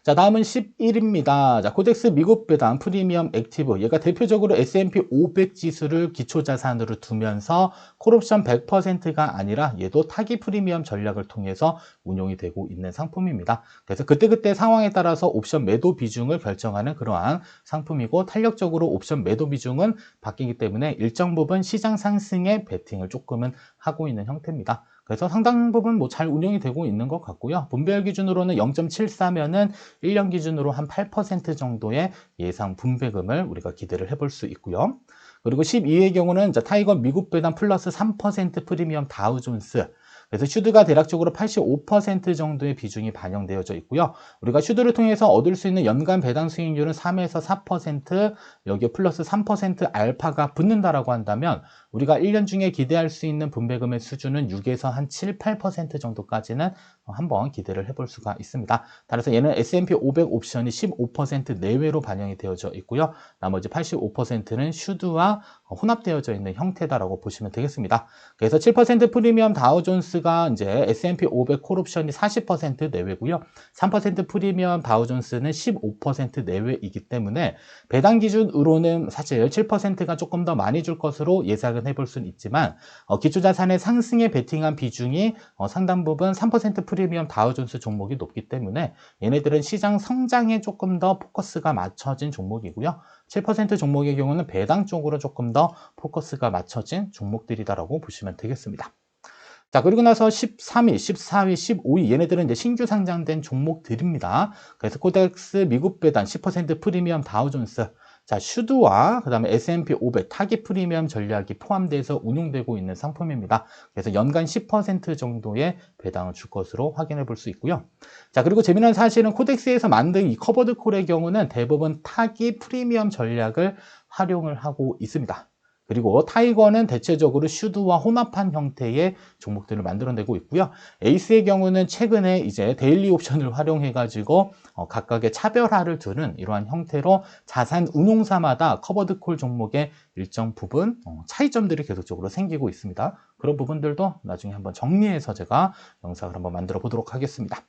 자, 다음은 11입니다. 자, 코덱스 미국 배당 프리미엄 액티브. 얘가 대표적으로 S&P 500 지수를 기초자산으로 두면서 콜옵션 100%가 아니라 얘도 타기 프리미엄 전략을 통해서 운용이 되고 있는 상품입니다. 그래서 그때그때 상황에 따라서 옵션 매도 비중을 결정하는 그러한 상품이고 탄력적으로 옵션 매도 비중은 바뀌기 때문에 일정 부분 시장 상승에 베팅을 조금은 하고 있는 형태입니다. 그래서 상당 부분 뭐 잘 운영이 되고 있는 것 같고요. 분배율 기준으로는 0.74면은 1년 기준으로 한 8% 정도의 예상 분배금을 우리가 기대를 해볼 수 있고요. 그리고 12위의 경우는 타이거 미국 배당 플러스 3% 프리미엄 다우존스. 그래서 슈드가 대략적으로 85% 정도의 비중이 반영되어져 있고요. 우리가 슈드를 통해서 얻을 수 있는 연간 배당 수익률은 3에서 4%, 여기에 플러스 3% 알파가 붙는다라고 한다면 우리가 1년 중에 기대할 수 있는 분배금의 수준은 6에서 한 7, 8% 정도까지는 한번 기대를 해볼 수가 있습니다. 따라서 얘는 S&P 500 옵션이 15% 내외로 반영이 되어져 있고요. 나머지 85%는 슈드와 혼합되어져 있는 형태다라고 보시면 되겠습니다. 그래서 7% 프리미엄 다우존스가 이제 S&P 500 콜옵션이 40% 내외고요. 3% 프리미엄 다우존스는 15% 내외이기 때문에 배당 기준으로는 사실 7%가 조금 더 많이 줄 것으로 예상은 해볼 수는 있지만 기초자산의 상승에 베팅한 비중이 상당 부분 3% 프리미엄 다우존스 종목이 높기 때문에 얘네들은 시장 성장에 조금 더 포커스가 맞춰진 종목이고요. 7% 종목의 경우는 배당 쪽으로 조금 더 포커스가 맞춰진 종목들이다라고 보시면 되겠습니다. 자, 그리고 나서 13위, 14위, 15위 얘네들은 이제 신규 상장된 종목들입니다. 그래서 코덱스 미국 배당 10% 프리미엄 다우존스. 자, 슈드와 그다음에 S&P 500 타깃 프리미엄 전략이 포함돼서 운용되고 있는 상품입니다. 그래서 연간 10% 정도의 배당을 줄 것으로 확인해 볼 수 있고요. 자, 그리고 재미난 사실은 코덱스에서 만든 이 커버드 콜의 경우는 대부분 타깃 프리미엄 전략을 활용을 하고 있습니다. 그리고 타이거는 대체적으로 슈드와 혼합한 형태의 종목들을 만들어내고 있고요. 에이스의 경우는 최근에 이제 데일리 옵션을 활용해가지고 각각의 차별화를 두는 이러한 형태로 자산 운용사마다 커버드 콜 종목의 일정 부분 차이점들이 계속적으로 생기고 있습니다. 그런 부분들도 나중에 한번 정리해서 제가 영상을 한번 만들어 보도록 하겠습니다.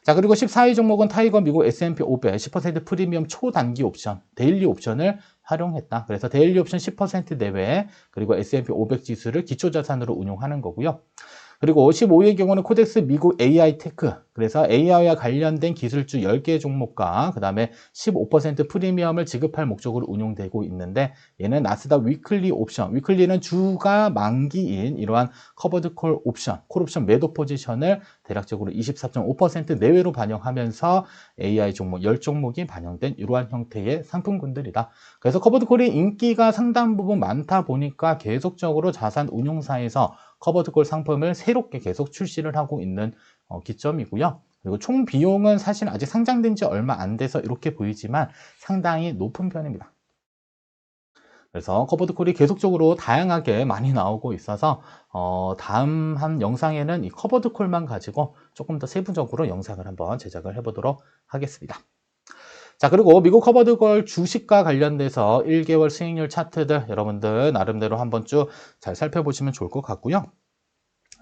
자, 그리고 14위 종목은 타이거 미국 S&P 500 10% 프리미엄 초단기 옵션, 데일리 옵션을 활용했다. 그래서 데일리 옵션 10% 내외, 그리고 S&P 500 지수를 기초자산으로 운용하는 거고요. 그리고 15위의 경우는 코덱스 미국 AI 테크, 그래서 AI와 관련된 기술주 10개 종목과 그 다음에 15% 프리미엄을 지급할 목적으로 운용되고 있는데 얘는 나스닥 위클리 옵션, 위클리는 주가 만기인 이러한 커버드 콜 옵션, 콜옵션 매도 포지션을 대략적으로 24.5% 내외로 반영하면서 AI 종목 10종목이 반영된 이러한 형태의 상품군들이다. 그래서 커버드 콜이 인기가 상당 부분 많다 보니까 계속적으로 자산 운용사에서 커버드 콜 상품을 새롭게 계속 출시를 하고 있는 기점이고요. 그리고 총 비용은 사실 아직 상장된 지 얼마 안 돼서 이렇게 보이지만 상당히 높은 편입니다. 그래서 커버드 콜이 계속적으로 다양하게 많이 나오고 있어서 다음 한 영상에는 이 커버드 콜만 가지고 조금 더 세부적으로 영상을 한번 제작을 해보도록 하겠습니다. 자, 그리고 미국 커버드 콜 주식과 관련돼서 1개월 수익률 차트들 여러분들 나름대로 한번 쭉 잘 살펴보시면 좋을 것 같고요.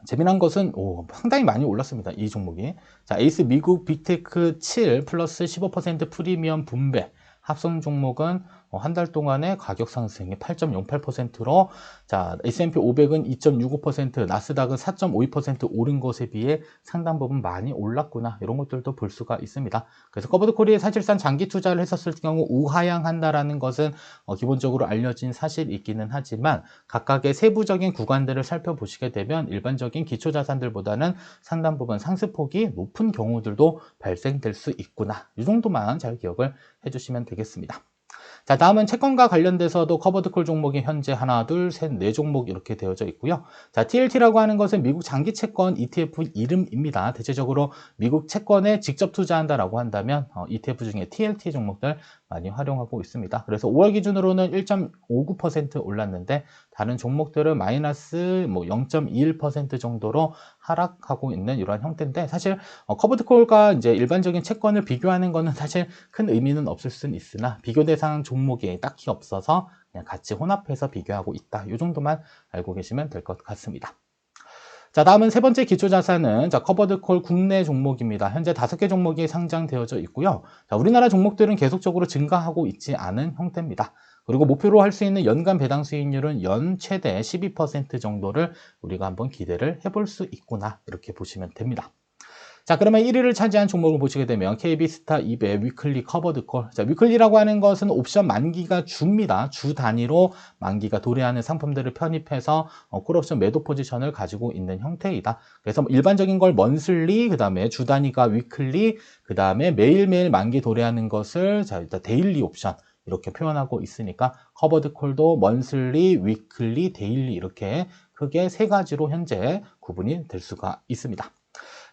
재미난 것은 상당히 많이 올랐습니다. 이 종목이. 자, 에이스 미국 빅테크 7 플러스 15% 프리미엄 분배 합성 종목은 한 달 동안의 가격 상승이 8.08%로 자, S&P 500은 2.65%, 나스닥은 4.52% 오른 것에 비해 상당 부분 많이 올랐구나. 이런 것들도 볼 수가 있습니다. 그래서 커버드콜이 사실상 장기 투자를 했었을 경우 우하향한다라는 것은 기본적으로 알려진 사실이 있기는 하지만 각각의 세부적인 구간들을 살펴보시게 되면 일반적인 기초자산들보다는 상당 부분 상승폭이 높은 경우들도 발생될 수 있구나. 이 정도만 잘 기억을 해주시면 되겠습니다. 자, 다음은 채권과 관련돼서도 커버드콜 종목이 현재 하나, 둘, 셋, 네 종목 이렇게 되어져 있고요. 자, TLT라고 하는 것은 미국 장기 채권 ETF 이름입니다. 대체적으로 미국 채권에 직접 투자한다라고 한다면 ETF 중에 TLT 종목들 많이 활용하고 있습니다. 그래서 5월 기준으로는 1.59% 올랐는데 다른 종목들은 마이너스 0.21% 정도로 하락하고 있는 이러한 형태인데 사실 커버드콜과 이제 일반적인 채권을 비교하는 것은 사실 큰 의미는 없을 수는 있으나 비교 대상 종목이 딱히 없어서 그냥 같이 혼합해서 비교하고 있다. 이 정도만 알고 계시면 될 것 같습니다. 자, 다음은 세 번째 기초자산은 커버드콜 국내 종목입니다. 현재 5개 종목이 상장되어져 있고요. 자, 우리나라 종목들은 계속적으로 증가하고 있지 않은 형태입니다. 그리고 목표로 할 수 있는 연간 배당 수익률은 연 최대 12% 정도를 우리가 한번 기대를 해볼 수 있구나. 이렇게 보시면 됩니다. 자, 그러면 1위를 차지한 종목을 보시게 되면 KB스타 200 위클리 커버드콜. 자, 위클리라고 하는 것은 옵션 만기가 주입니다. 주 단위로 만기가 도래하는 상품들을 편입해서 콜옵션 매도 포지션을 가지고 있는 형태이다. 그래서 일반적인 걸 먼슬리, 그 다음에 주 단위가 위클리, 그 다음에 매일매일 만기 도래하는 것을 자, 일단 데일리 옵션. 이렇게 표현하고 있으니까 커버드콜도 먼슬리, 위클리, 데일리 이렇게 크게 세 가지로 현재 구분이 될 수가 있습니다.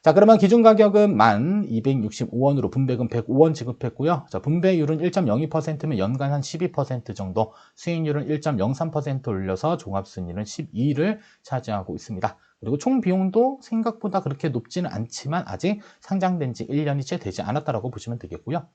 자, 그러면 기준 가격은 1265원으로 분배금 105원 지급했고요. 자, 분배율은 1.02%면 연간 한 12% 정도, 수익률은 1.03% 올려서 종합순위는 12위를 차지하고 있습니다. 그리고 총 비용도 생각보다 그렇게 높지는 않지만 아직 상장된 지 1년이 채 되지 않았다라고 보시면 되겠고요.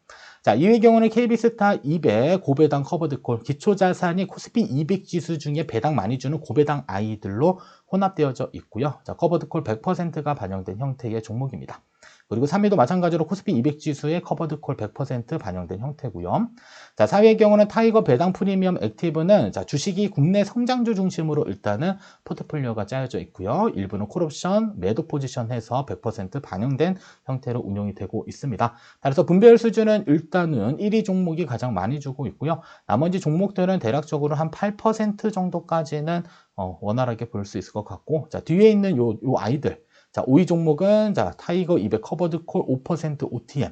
자, 2위 경우는 KB스타 200 고배당 커버드콜, 기초자산이 코스피 200 지수 중에 배당 많이 주는 고배당 아이들로 혼합되어져 있고요. 자, 커버드콜 100%가 반영된 형태의 종목입니다. 그리고 3위도 마찬가지로 코스피 200 지수에 커버드콜 100% 반영된 형태고요. 자, 4위의 경우는 타이거 배당 프리미엄 액티브는 자, 주식이 국내 성장주 중심으로 일단은 포트폴리오가 짜여져 있고요. 일부는 콜옵션 매도 포지션해서 100% 반영된 형태로 운용이 되고 있습니다. 따라서 분배율 수준은 일단은 1위 종목이 가장 많이 주고 있고요. 나머지 종목들은 대략적으로 한 8% 정도까지는 원활하게 볼 수 있을 것 같고, 자, 뒤에 있는 요 아이들. 자, 5위 종목은 자, 타이거 200 커버드콜 5% OTM.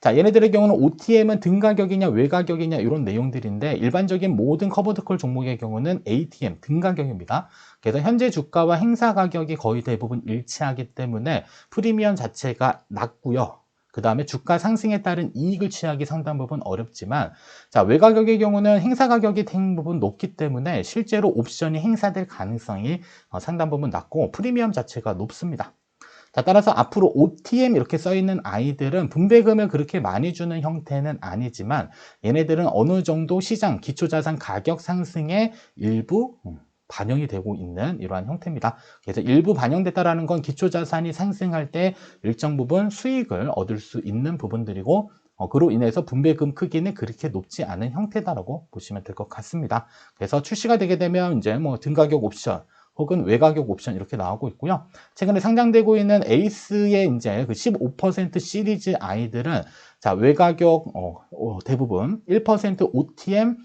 자, 얘네들의 경우는 OTM은 등가격이냐 외가격이냐 이런 내용들인데 일반적인 모든 커버드콜 종목의 경우는 ATM 등가격입니다. 그래서 현재 주가와 행사 가격이 거의 대부분 일치하기 때문에 프리미엄 자체가 낮고요. 그 다음에 주가 상승에 따른 이익을 취하기 상당 부분 어렵지만 자, 외가격의 경우는 행사 가격이 대부분 높기 때문에 실제로 옵션이 행사될 가능성이 상당 부분 낮고 프리미엄 자체가 높습니다. 자, 따라서 앞으로 OTM 이렇게 써있는 아이들은 분배금을 그렇게 많이 주는 형태는 아니지만 얘네들은 어느 정도 시장 기초자산 가격 상승에 일부 반영이 되고 있는 이러한 형태입니다. 그래서 일부 반영됐다라는 건 기초자산이 상승할 때 일정 부분 수익을 얻을 수 있는 부분들이고 그로 인해서 분배금 크기는 그렇게 높지 않은 형태다라고 보시면 될 것 같습니다. 그래서 출시가 되게 되면 이제 등가격 옵션 혹은 외가격 옵션 이렇게 나오고 있고요. 최근에 상장되고 있는 에이스의 이제 그 15% 시리즈 아이들은 자, 외가격 대부분 1% OTM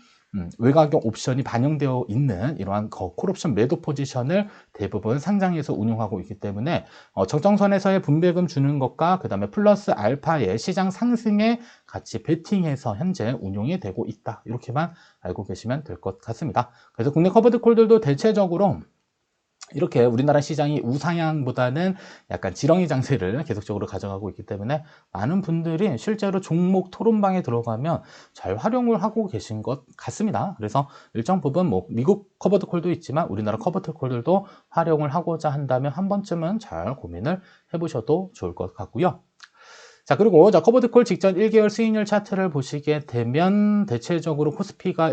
외가격 옵션이 반영되어 있는 이러한 콜옵션 매도 포지션을 대부분 상장해서 운용하고 있기 때문에 적정선에서의 분배금 주는 것과 그 다음에 플러스 알파의 시장 상승에 같이 베팅해서 현재 운용이 되고 있다. 이렇게만 알고 계시면 될 것 같습니다. 그래서 국내 커버드콜들도 대체적으로 이렇게 우리나라 시장이 우상향보다는 약간 지렁이 장세를 계속적으로 가져가고 있기 때문에 많은 분들이 실제로 종목 토론방에 들어가면 잘 활용을 하고 계신 것 같습니다. 그래서 일정 부분 미국 커버드콜도 있지만 우리나라 커버드콜들도 활용을 하고자 한다면 한 번쯤은 잘 고민을 해보셔도 좋을 것 같고요. 자, 그리고 커버드콜 직전 1개월 수익률 차트를 보시게 되면 대체적으로 코스피가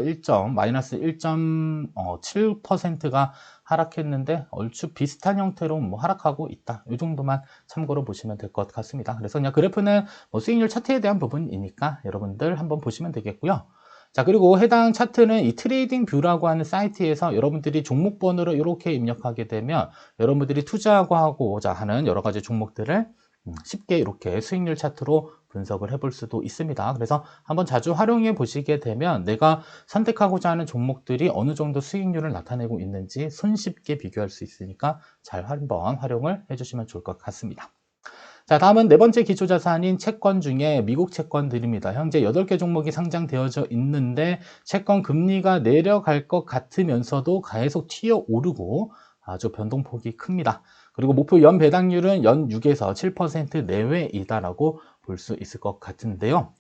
마이너스 1.7%가 하락했는데 얼추 비슷한 형태로 하락하고 있다. 이 정도만 참고로 보시면 될 것 같습니다. 그래서 그냥 그래프는 수익률 차트에 대한 부분이니까 여러분들 한번 보시면 되겠고요. 자, 그리고 해당 차트는 이 트레이딩 뷰라고 하는 사이트에서 여러분들이 종목번호를 이렇게 입력하게 되면 여러분들이 투자하고자 하는 여러 가지 종목들을 쉽게 이렇게 수익률 차트로 분석을 해볼 수도 있습니다. 그래서 한번 자주 활용해 보시게 되면 내가 선택하고자 하는 종목들이 어느 정도 수익률을 나타내고 있는지 손쉽게 비교할 수 있으니까 잘 한번 활용을 해주시면 좋을 것 같습니다. 자, 다음은 네 번째 기초자산인 채권 중에 미국 채권들입니다. 현재 8개 종목이 상장되어져 있는데 채권 금리가 내려갈 것 같으면서도 계속 튀어오르고 아주 변동폭이 큽니다. 그리고 목표 연 배당률은 연 6에서 7% 내외이다라고 볼 수 있을 것 같은데요.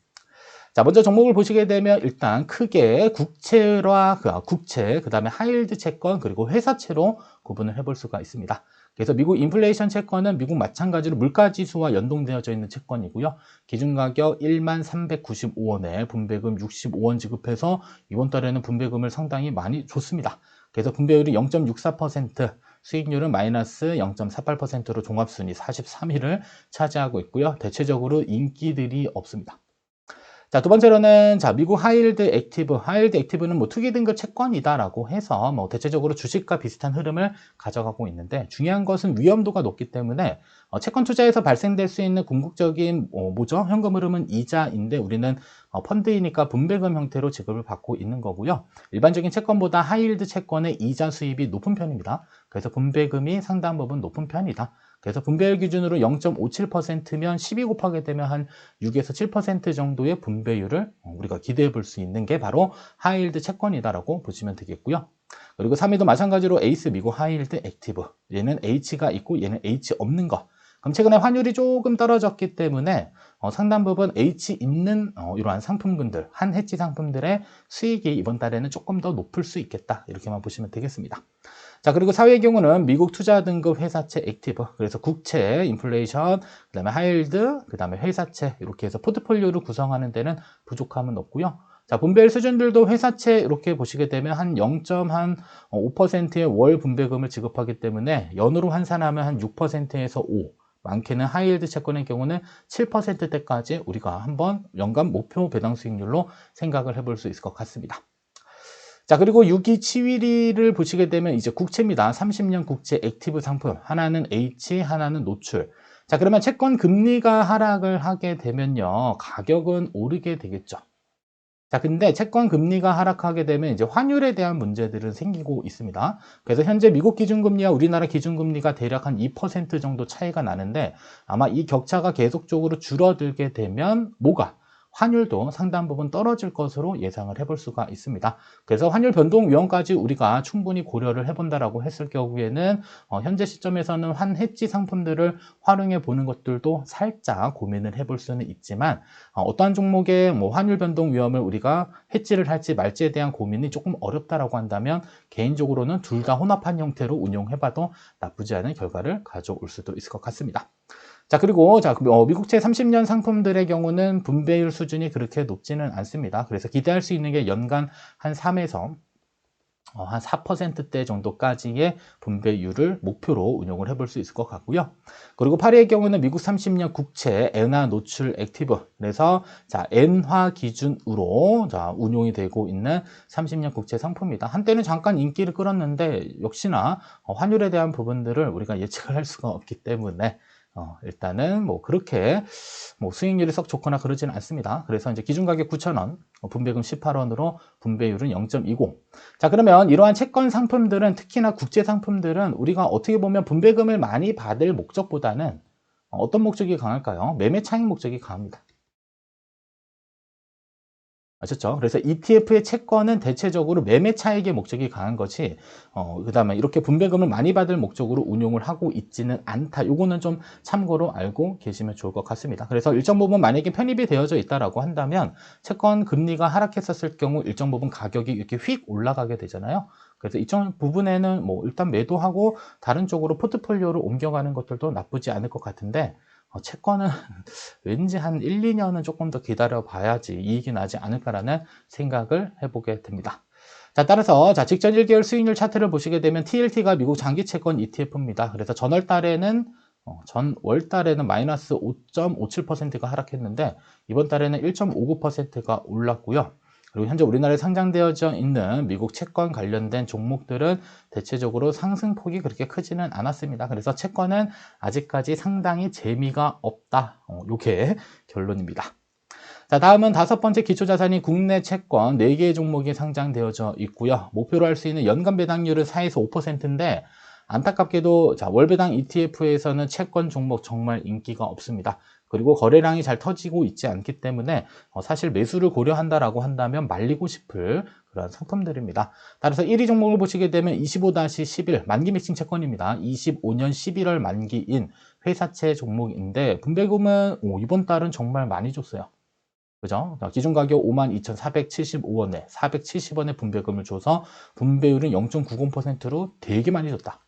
자, 먼저 종목을 보시게 되면 일단 크게 국채, 그 다음에 하이힐드 채권, 그리고 회사채로 구분을 해볼 수가 있습니다. 그래서 미국 인플레이션 채권은 미국 마찬가지로 물가지수와 연동되어져 있는 채권이고요. 기준가격 1395원에 분배금 65원 지급해서 이번 달에는 분배금을 상당히 많이 줬습니다. 그래서 분배율이 0.64%, 수익률은 마이너스 0.48%로 종합순위 43위를 차지하고 있고요. 대체적으로 인기들이 없습니다. 자, 두 번째로는 미국 하이힐드 액티브는 뭐 투기 등급 채권이다라고 해서 뭐 대체적으로 주식과 비슷한 흐름을 가져가고 있는데 중요한 것은 위험도가 높기 때문에 채권 투자에서 발생될 수 있는 궁극적인 현금 흐름은 이자인데 우리는 펀드이니까 분배금 형태로 지급을 받고 있는 거고요. 일반적인 채권보다 하이힐드 채권의 이자 수입이 높은 편입니다. 그래서 분배금이 상당 부분 높은 편이다. 그래서 분배율 기준으로 0.57%면 12 곱하게 되면 한 6에서 7% 정도의 분배율을 우리가 기대해 볼 수 있는 게 바로 하이힐드 채권이다라고 보시면 되겠고요. 그리고 3위도 마찬가지로 에이스 미국 하이힐드 액티브. 얘는 H가 있고 얘는 H 없는 거. 그럼 최근에 환율이 조금 떨어졌기 때문에 상당 부분 H 있는 이러한 상품군들, 한 해지 상품들의 수익이 이번 달에는 조금 더 높을 수 있겠다. 이렇게만 보시면 되겠습니다. 자, 그리고 4위의 경우는 미국 투자 등급 회사채 액티브. 그래서 국채, 인플레이션, 그 다음에 하이힐드, 그 다음에 회사채. 이렇게 해서 포트폴리오를 구성하는 데는 부족함은 없고요. 자, 분배율 수준들도 회사채 이렇게 보시게 되면 한 0.5%의 월 분배금을 지급하기 때문에 연으로 환산하면 한 6%에서 5. 많게는 하이힐드 채권의 경우는 7%대까지 우리가 한번 연간 목표 배당 수익률로 생각을 해볼 수 있을 것 같습니다. 자, 그리고 6위, 7위를 보시게 되면 이제 국채입니다. 30년 국채 액티브 상품. 하나는 H, 하나는 노출. 자, 그러면 채권 금리가 하락을 하게 되면요. 가격은 오르게 되겠죠. 자, 근데 채권 금리가 하락하게 되면 이제 환율에 대한 문제들은 생기고 있습니다. 그래서 현재 미국 기준금리와 우리나라 기준금리가 대략 한 2% 정도 차이가 나는데 아마 이 격차가 계속적으로 줄어들게 되면 환율도 상당 부분 떨어질 것으로 예상을 해볼 수가 있습니다. 그래서 환율 변동 위험까지 우리가 충분히 고려를 해본다라고 했을 경우에는 현재 시점에서는 환해지 상품들을 활용해 보는 것들도 살짝 고민을 해볼 수는 있지만 어떠한 종목의 환율 변동 위험을 우리가 해지를 할지 말지에 대한 고민이 조금 어렵다라고 한다면 개인적으로는 둘 다 혼합한 형태로 운용해봐도 나쁘지 않은 결과를 가져올 수도 있을 것 같습니다. 자, 그리고 미국채 30년 상품들의 경우는 분배율 수준이 그렇게 높지는 않습니다. 그래서 기대할 수 있는 게 연간 한 3에서 한 4%대 정도까지의 분배율을 목표로 운용을 해볼 수 있을 것 같고요. 그리고 8위의 경우는 미국 30년 국채 엔화 노출 액티브. 그래서 엔화 기준으로 운용이 되고 있는 30년 국채 상품입니다. 한때는 잠깐 인기를 끌었는데 역시나 환율에 대한 부분들을 우리가 예측을 할 수가 없기 때문에 일단은 그렇게 수익률이 썩 좋거나 그러지는 않습니다. 그래서 이제 기준가격 9,000원, 분배금 18원으로 분배율은 0.20. 자, 그러면 이러한 채권 상품들은 특히나 국제 상품들은 우리가 어떻게 보면 분배금을 많이 받을 목적보다는 어떤 목적이 강할까요? 매매 차익 목적이 강합니다. 아셨죠? 그래서 ETF의 채권은 대체적으로 매매 차익의 목적이 강한 것이 그 다음에 이렇게 분배금을 많이 받을 목적으로 운용을 하고 있지는 않다. 요거는 좀 참고로 알고 계시면 좋을 것 같습니다. 그래서 일정 부분 만약에 편입이 되어져 있다라고 한다면 채권 금리가 하락했었을 경우 일정 부분 가격이 이렇게 휙 올라가게 되잖아요. 그래서 이쪽 부분에는 일단 매도하고 다른 쪽으로 포트폴리오를 옮겨가는 것들도 나쁘지 않을 것 같은데 채권은 왠지 한 1, 2년은 조금 더 기다려 봐야지 이익이 나지 않을까라는 생각을 해보게 됩니다. 자, 따라서 직전 1개월 수익률 차트를 보시게 되면 TLT가 미국 장기 채권 ETF입니다. 그래서 전월 달에는 마이너스 5.57%가 하락했는데 이번 달에는 1.59%가 올랐고요. 그리고 현재 우리나라에 상장되어져 있는 미국 채권 관련된 종목들은 대체적으로 상승폭이 그렇게 크지는 않았습니다. 그래서 채권은 아직까지 상당히 재미가 없다. 요게 결론입니다. 자, 다음은 다섯 번째 기초자산이 국내 채권 4개의 종목이 상장되어져 있고요. 목표로 할 수 있는 연간 배당률은 4에서 5%인데 안타깝게도 월배당 ETF에서는 채권 종목 정말 인기가 없습니다. 그리고 거래량이 잘 터지고 있지 않기 때문에 사실 매수를 고려한다라고 한다면 말리고 싶을 그런 상품들입니다. 따라서 1위 종목을 보시게 되면 25-11 만기 매칭 채권입니다. 25년 11월 만기인 회사채 종목인데 분배금은 이번 달은 정말 많이 줬어요. 그죠? 기준 가격 52,475원에 470원의 분배금을 줘서 분배율은 0.90%로 되게 많이 줬다.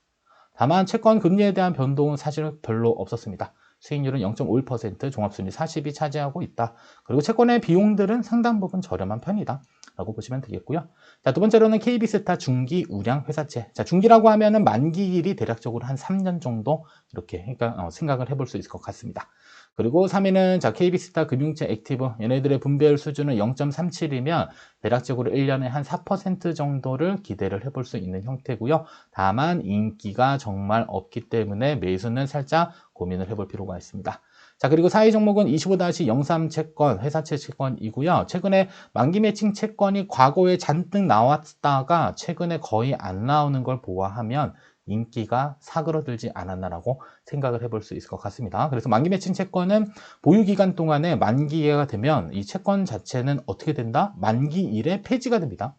다만 채권 금리에 대한 변동은 사실 별로 없었습니다. 수익률은 0.51%, 종합순위 40이 차지하고 있다. 그리고 채권의 비용들은 상당 부분 저렴한 편이다. 라고 보시면 되겠고요. 자, 두 번째로는 KB스타 중기 우량 회사채. 자, 중기라고 하면은 만기일이 대략적으로 한 3년 정도 이렇게 그러니까 생각을 해볼 수 있을 것 같습니다. 그리고 3위는 KB스타 금융채 액티브. 얘네들의 분배율 수준은 0.37이면 대략적으로 1년에 한 4% 정도를 기대를 해볼 수 있는 형태고요. 다만 인기가 정말 없기 때문에 매수는 살짝 고민을 해볼 필요가 있습니다. 자, 그리고 4위 종목은 25-03 채권, 회사채 채권이고요. 최근에 만기 매칭 채권이 과거에 잔뜩 나왔다가 최근에 거의 안 나오는 걸 보아하면 인기가 사그러들지 않았나라고 생각을 해볼 수 있을 것 같습니다. 그래서 만기 매칭 채권은 보유 기간 동안에 만기가 되면 이 채권 자체는 어떻게 된다? 만기일에 폐지가 됩니다.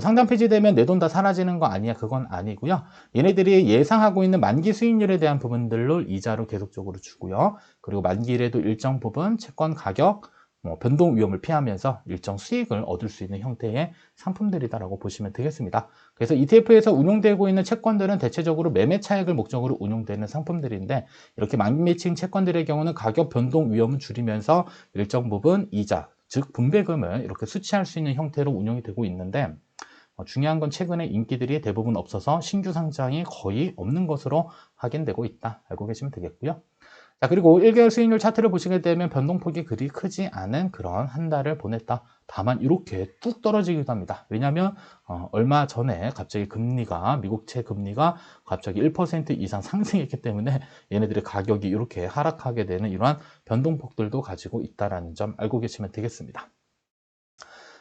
상장 폐지되면 내 돈 다 사라지는 거 아니야? 그건 아니고요. 얘네들이 예상하고 있는 만기 수익률에 대한 부분들로 이자로 계속적으로 주고요. 그리고 만기일에도 일정 부분 채권 가격 변동 위험을 피하면서 일정 수익을 얻을 수 있는 형태의 상품들이다라고 보시면 되겠습니다. 그래서 ETF에서 운용되고 있는 채권들은 대체적으로 매매 차익을 목적으로 운용되는 상품들인데 이렇게 만기 매칭 채권들의 경우는 가격 변동 위험을 줄이면서 일정 부분 이자, 즉 분배금을 이렇게 수취할 수 있는 형태로 운용이 되고 있는데 중요한 건 최근에 인기들이 대부분 없어서 신규 상장이 거의 없는 것으로 확인되고 있다. 알고 계시면 되겠고요. 자, 그리고 1개월 수익률 차트를 보시게 되면 변동폭이 그리 크지 않은 그런 한 달을 보냈다. 다만 이렇게 뚝 떨어지기도 합니다. 왜냐하면 얼마 전에 갑자기 미국채 금리가 갑자기 1% 이상 상승했기 때문에 얘네들의 가격이 이렇게 하락하게 되는 이러한 변동폭들도 가지고 있다는 점 알고 계시면 되겠습니다.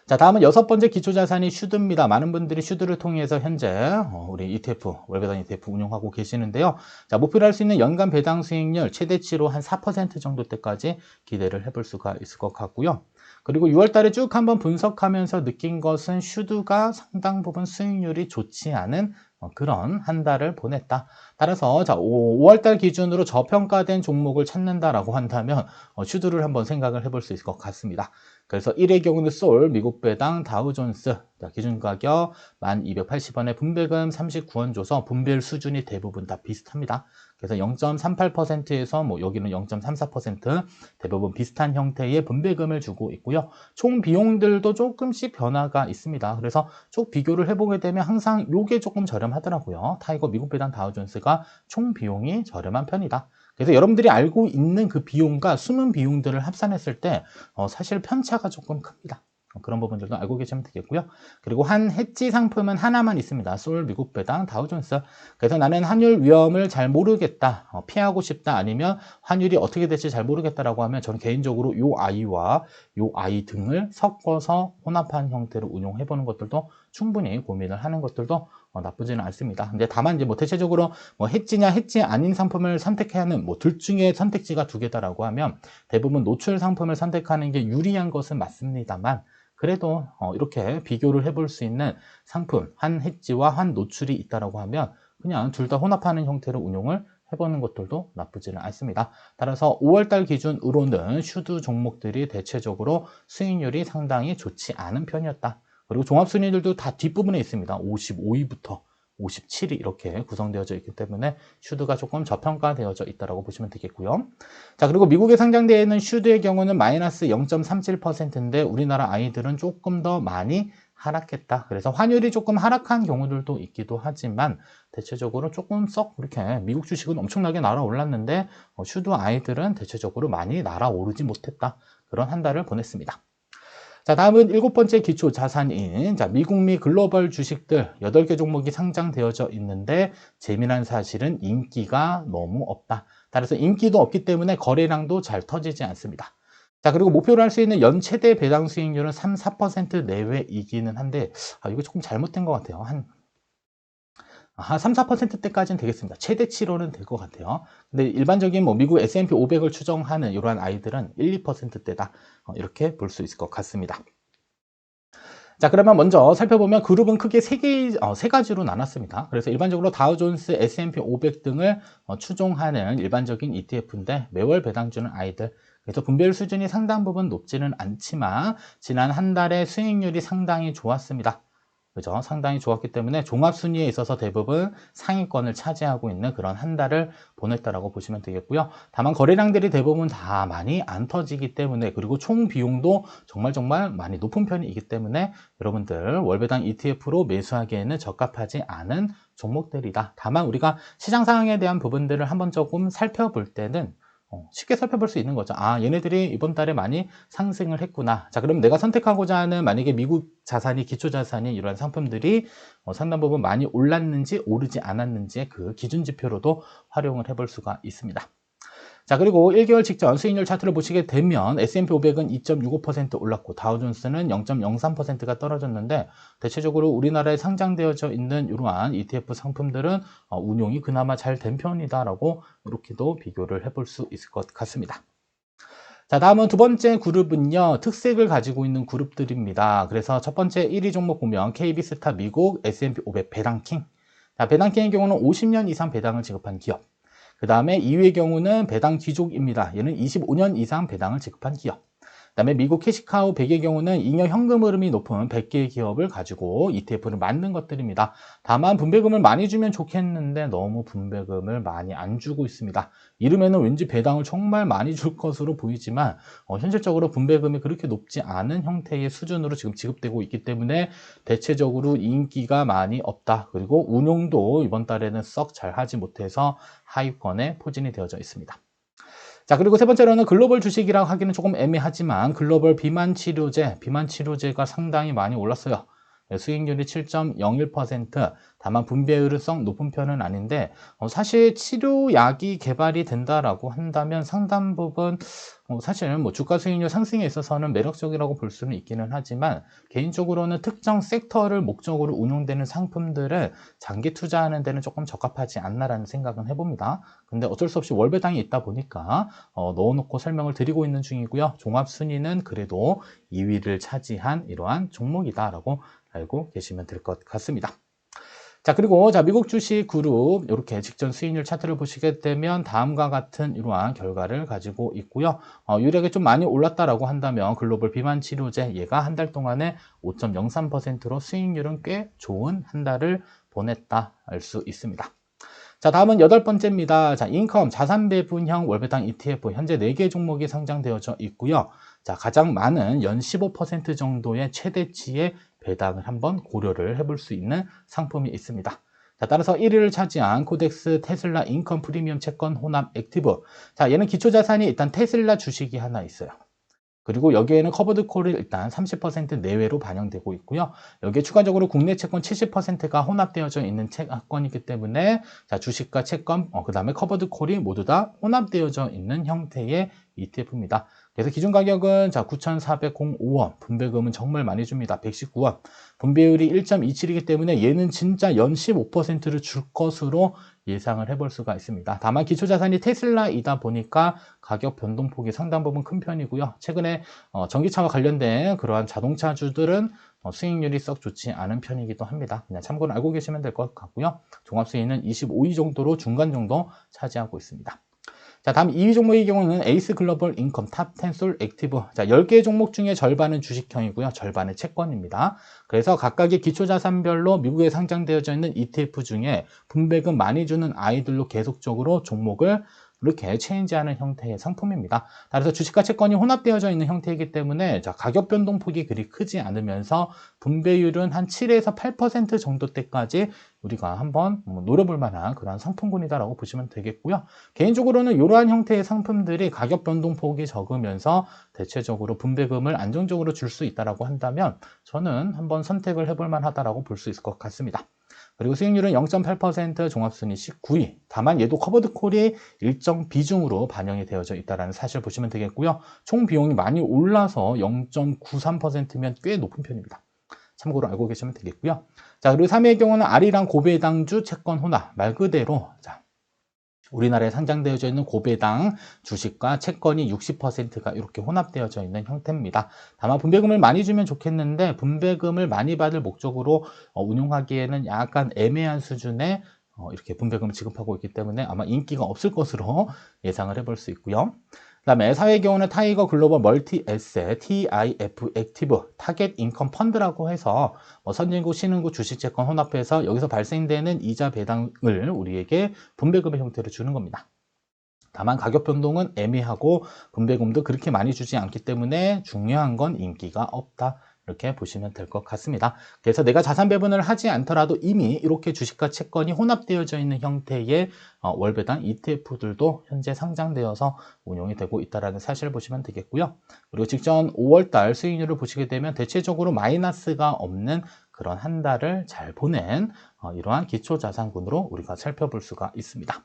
자, 다음은 여섯 번째 기초자산이 슈드입니다. 많은 분들이 슈드를 통해서 현재 우리 ETF, 월배당 ETF 운용하고 계시는데요. 자, 목표로 할 수 있는 연간 배당 수익률 최대치로 한 4% 정도 때까지 기대를 해볼 수가 있을 것 같고요. 그리고 6월 달에 쭉 한번 분석하면서 느낀 것은 슈드가 상당 부분 수익률이 좋지 않은 그런 한 달을 보냈다. 따라서 5월 달 기준으로 저평가된 종목을 찾는다라고 한다면 슈드를 한번 생각을 해볼 수 있을 것 같습니다. 그래서 1의 경우는 솔, 미국 배당, 다우존스, 기준 가격 1280원에 분배금 39원 줘서 분배율 수준이 대부분 다 비슷합니다. 그래서 0.38%에서 여기는 0.34% 대부분 비슷한 형태의 분배금을 주고 있고요. 총 비용들도 조금씩 변화가 있습니다. 그래서 쭉 비교를 해보게 되면 항상 요게 조금 저렴하더라고요. 타이거, 미국 배당, 다우존스가 총 비용이 저렴한 편이다. 그래서 여러분들이 알고 있는 그 비용과 숨은 비용들을 합산했을 때 사실 편차가 조금 큽니다. 그런 부분들도 알고 계시면 되겠고요. 그리고 한 해지 상품은 하나만 있습니다. 솔, 미국 배당, 다우존스. 그래서 나는 환율 위험을 잘 모르겠다, 피하고 싶다, 아니면 환율이 어떻게 될지 잘 모르겠다라고 하면 저는 개인적으로 요 아이와 요 아이 등을 섞어서 혼합한 형태로 운용해보는 것들도 충분히 고민을 하는 것들도 나쁘지는 않습니다. 근데 다만 이제 대체적으로 해지냐 해지 아닌 상품을 선택해야 하는 둘 중에 선택지가 두 개다라고 하면 대부분 노출 상품을 선택하는 게 유리한 것은 맞습니다만 그래도 이렇게 비교를 해볼 수 있는 상품 한 해지와 한 노출이 있다라고 하면 그냥 둘 다 혼합하는 형태로 운용을 해보는 것들도 나쁘지는 않습니다. 따라서 5월달 기준으로는 슈드 종목들이 대체적으로 수익률이 상당히 좋지 않은 편이었다. 그리고 종합순위들도 다 뒷부분에 있습니다. 55위부터 57위 이렇게 구성되어져 있기 때문에 슈드가 조금 저평가되어져 있다고 보시면 되겠고요. 자, 그리고 미국에 상장되어 있는 슈드의 경우는 마이너스 0.37%인데 우리나라 아이들은 조금 더 많이 하락했다. 그래서 환율이 조금 하락한 경우들도 있기도 하지만 대체적으로 조금 썩 이렇게 미국 주식은 엄청나게 날아올랐는데 슈드 아이들은 대체적으로 많이 날아오르지 못했다. 그런 한 달을 보냈습니다. 자, 다음은 7번째 기초 자산인 자, 미국 미 글로벌 주식들 8개 종목이 상장되어져 있는데 재미난 사실은 인기가 너무 없다. 따라서 인기도 없기 때문에 거래량도 잘 터지지 않습니다. 자, 그리고 목표로 할 수 있는 연 최대 배당 수익률은 3, 4% 내외이기는 한데 이거 조금 잘못된 것 같아요. 한 3, 4%대까지는 되겠습니다. 최대치로는 될 것 같아요. 근데 일반적인 뭐 미국 S&P 500을 추정하는 이러한 아이들은 1, 2%대다. 이렇게 볼 수 있을 것 같습니다. 자, 그러면 먼저 살펴보면 그룹은 크게 세 가지로 나눴습니다. 그래서 일반적으로 다우존스, S&P 500 등을 추종하는 일반적인 ETF인데 매월 배당 주는 아이들. 그래서 분배율 수준이 상당 부분 높지는 않지만 지난 한 달의 수익률이 상당히 좋았습니다. 그죠? 상당히 좋았기 때문에 종합순위에 있어서 대부분 상위권을 차지하고 있는 그런 한 달을 보냈다라고 보시면 되겠고요. 다만 거래량들이 대부분 다 많이 안 터지기 때문에 그리고 총 비용도 정말 많이 높은 편이기 때문에 여러분들 월배당 ETF로 매수하기에는 적합하지 않은 종목들이다. 다만 우리가 시장 상황에 대한 부분들을 한번 조금 살펴볼 때는 쉽게 살펴볼 수 있는 거죠. 얘네들이 이번 달에 많이 상승을 했구나. 자, 그럼 내가 선택하고자 하는 만약에 미국 자산이, 기초 자산이 이러한 상품들이 상당 부분 많이 올랐는지 오르지 않았는지의 그 기준 지표로도 활용을 해볼 수가 있습니다. 자, 그리고 1개월 직전 수익률 차트를 보시게 되면 S&P 500은 2.65% 올랐고 다우존스는 0.03%가 떨어졌는데 대체적으로 우리나라에 상장되어져 있는 이러한 ETF 상품들은 운용이 그나마 잘 된 편이다라고 이렇게도 비교를 해볼 수 있을 것 같습니다. 자, 다음은 두 번째 그룹은요, 특색을 가지고 있는 그룹들입니다. 그래서 첫 번째 1위 종목 보면 KB스타 미국 S&P 500 배당킹. 자, 배당킹의 경우는 50년 이상 배당을 지급한 기업. 그 다음에 2위의 경우는 배당 귀족입니다. 얘는 25년 이상 배당을 지급한 기업. 그 다음에 미국 캐시카우 100의 경우는 잉여 현금 흐름이 높은 100개의 기업을 가지고 ETF를 만든 것들입니다. 다만 분배금을 많이 주면 좋겠는데 너무 분배금을 많이 안 주고 있습니다. 이름에는 왠지 배당을 정말 많이 줄 것으로 보이지만 현실적으로 분배금이 그렇게 높지 않은 형태의 수준으로 지금 지급되고 있기 때문에 대체적으로 인기가 많이 없다. 그리고 운용도 이번 달에는 썩 잘하지 못해서 하위권에 포진이 되어져 있습니다. 자, 그리고 세 번째로는 글로벌 주식이라고 하기는 조금 애매하지만 글로벌 비만 치료제가 상당히 많이 올랐어요. 수익률이 7.01%, 다만 분배율은 썩 높은 편은 아닌데 사실 치료약이 개발이 된다라고 한다면 상당 부분 사실 뭐 주가 수익률 상승에 있어서는 매력적이라고 볼 수는 있기는 하지만 개인적으로는 특정 섹터를 목적으로 운용되는 상품들을 장기 투자하는 데는 조금 적합하지 않나라는 생각은 해봅니다. 근데 어쩔 수 없이 월배당이 있다 보니까 넣어놓고 설명을 드리고 있는 중이고요. 종합순위는 그래도 2위를 차지한 이러한 종목이다라고 알고 계시면 될 것 같습니다. 자, 그리고 미국 주식 그룹 이렇게 직전 수익률 차트를 보시게 되면 다음과 같은 이러한 결과를 가지고 있고요. 유력에 좀 많이 올랐다라고 한다면 글로벌 비만 치료제 얘가 한 달 동안에 5.03%로 수익률은 꽤 좋은 한 달을 보냈다 알 수 있습니다. 자, 다음은 8번째입니다. 자, 인컴 자산 배분형 월배당 ETF 현재 4개 종목이 상장되어져 있고요. 자, 가장 많은 연 15% 정도의 최대치의 배당을 한번 고려를 해볼 수 있는 상품이 있습니다. 자, 따라서 1위를 차지한 코덱스 테슬라 인컴 프리미엄 채권 혼합 액티브. 자, 얘는 기초자산이 일단 테슬라 주식이 하나 있어요. 그리고 여기에는 커버드 콜이 일단 30% 내외로 반영되고 있고요. 여기에 추가적으로 국내 채권 70%가 혼합되어져 있는 채권이기 때문에 주식과 채권, 그 다음에 커버드 콜이 모두 다 혼합되어져 있는 형태의 ETF입니다. 그래서 기준 가격은 9,405원, 분배금은 정말 많이 줍니다. 119원. 분배율이 1.27이기 때문에 얘는 진짜 연 15%를 줄 것으로 예상을 해볼 수가 있습니다. 다만 기초자산이 테슬라이다 보니까 가격 변동폭이 상당 부분 큰 편이고요. 최근에 전기차와 관련된 그러한 자동차주들은 수익률이 썩 좋지 않은 편이기도 합니다. 그냥 참고로 알고 계시면 될 것 같고요. 종합수익은 25위 정도로 중간 정도 차지하고 있습니다. 자, 다음 2위 종목의 경우는 에이스 글로벌 인컴 탑10 솔 액티브. 자, 10개 종목 중에 절반은 주식형이고요. 절반은 채권입니다. 그래서 각각의 기초자산별로 미국에 상장되어져 있는 ETF 중에 분배금 많이 주는 아이들로 계속적으로 종목을 이렇게 체인지하는 형태의 상품입니다. 따라서 주식과 채권이 혼합되어져 있는 형태이기 때문에 가격 변동폭이 그리 크지 않으면서 분배율은 한 7에서 8% 정도 때까지 우리가 한번 노려볼 만한 그런 상품군이다라고 보시면 되겠고요. 개인적으로는 이러한 형태의 상품들이 가격 변동폭이 적으면서 대체적으로 분배금을 안정적으로 줄 수 있다라고 한다면 저는 한번 선택을 해볼 만하다라고 볼 수 있을 것 같습니다. 그리고 수익률은 0.8%, 종합순위 19위. 다만 얘도 커버드 콜이 일정 비중으로 반영이 되어져 있다는 사실 보시면 되겠고요. 총 비용이 많이 올라서 0.93%면 꽤 높은 편입니다. 참고로 알고 계시면 되겠고요. 자, 그리고 3위의 경우는 아리랑 고배당주 채권 혼합. 말 그대로 우리나라에 상장되어져 있는 고배당 주식과 채권이 60%가 이렇게 혼합되어져 있는 형태입니다. 다만 분배금을 많이 주면 좋겠는데 분배금을 많이 받을 목적으로 운용하기에는 약간 애매한 수준의 이렇게 분배금을 지급하고 있기 때문에 아마 인기가 없을 것으로 예상을 해볼 수 있고요. 그 다음에 사회의 경우는 타이거 글로벌 멀티 에셋 TIF 액티브 타겟 인컴 펀드라고 해서 선진국, 신흥국 주식채권 혼합해서 여기서 발생되는 이자 배당을 우리에게 분배금의 형태로 주는 겁니다. 다만 가격 변동은 애매하고 분배금도 그렇게 많이 주지 않기 때문에 중요한 건 인기가 없다. 이렇게 보시면 될 것 같습니다. 그래서 내가 자산 배분을 하지 않더라도 이미 이렇게 주식과 채권이 혼합되어져 있는 형태의 월배당 ETF들도 현재 상장되어서 운용이 되고 있다는 사실을 보시면 되겠고요. 그리고 직전 5월달 수익률을 보시게 되면 대체적으로 마이너스가 없는 그런 한 달을 잘 보낸 이러한 기초자산군으로 우리가 살펴볼 수가 있습니다.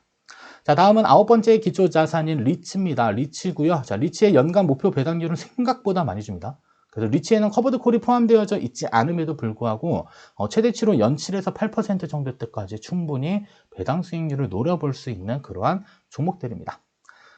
자, 다음은 9번째 기초자산인 리츠입니다. 리츠고요. 자, 리츠의 연간 목표 배당률은 생각보다 많이 줍니다. 그래서 리츠에는 커버드 콜이 포함되어져 있지 않음에도 불구하고 최대치로 연 7에서 8% 정도 때까지 충분히 배당 수익률을 노려볼 수 있는 그러한 종목들입니다.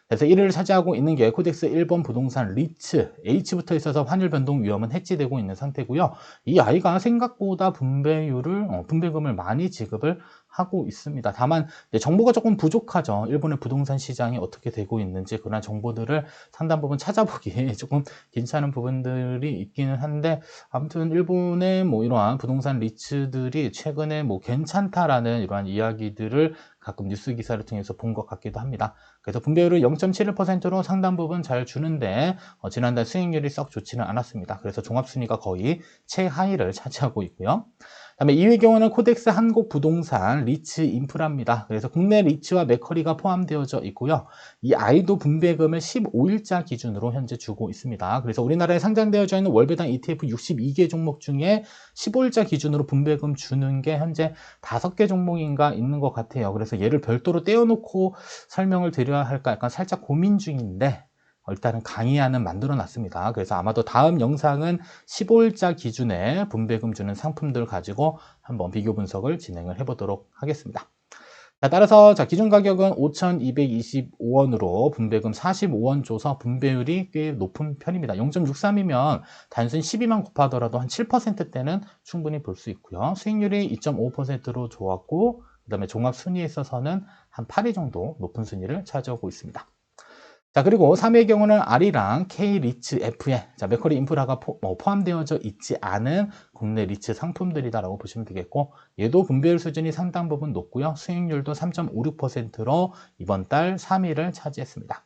그래서 1위를 차지하고 있는 게 코덱스 1번 부동산 리츠, H부터 있어서 환율 변동 위험은 해지되고 있는 상태고요. 이 아이가 생각보다 분배금을 많이 지급을 하고 있습니다. 다만 정보가 조금 부족하죠. 일본의 부동산 시장이 어떻게 되고 있는지 그런 정보들을 상당 부분 찾아보기 조금 괜찮은 부분들이 있기는 한데 아무튼 일본의 이러한 부동산 리츠들이 최근에 괜찮다라는 이러한 이야기들을 가끔 뉴스 기사를 통해서 본 것 같기도 합니다. 그래서 분배율을 0.71%로 상당 부분 잘 주는데 지난달 수익률이 썩 좋지는 않았습니다. 그래서 종합순위가 거의 최하위를 차지하고 있고요. 그다음에 2위 경우는 코덱스 한국부동산 리츠 인프라입니다. 그래서 국내 리츠와 맥커리가 포함되어져 있고요. 이 아이도 분배금을 15일자 기준으로 현재 주고 있습니다. 그래서 우리나라에 상장되어져 있는 월배당 ETF 62개 종목 중에 15일자 기준으로 분배금 주는 게 현재 5개 종목인가 있는 것 같아요. 그래서 얘를 별도로 떼어놓고 설명을 드려야 할까 약간 살짝 고민 중인데 일단은 강의안은 만들어 놨습니다. 그래서 아마도 다음 영상은 15일자 기준에 분배금 주는 상품들 가지고 한번 비교 분석을 진행을 해보도록 하겠습니다. 자, 따라서 기준 가격은 5,225원으로 분배금 45원 줘서 분배율이 꽤 높은 편입니다. 0.63이면 단순 12만 곱하더라도 한 7%대는 충분히 볼 수 있고요. 수익률이 2.5%로 좋았고 그 다음에 종합 순위에 있어서는 한 8위 정도 높은 순위를 차지하고 있습니다. 자, 그리고 3위의 경우는 아리랑 K-리츠 F에 맥커리 인프라가 포함되어져 있지 않은 국내 리츠 상품들이다라고 보시면 되겠고 얘도 분배율 수준이 상당 부분 높고요. 수익률도 3.56%로 이번 달 3위를 차지했습니다.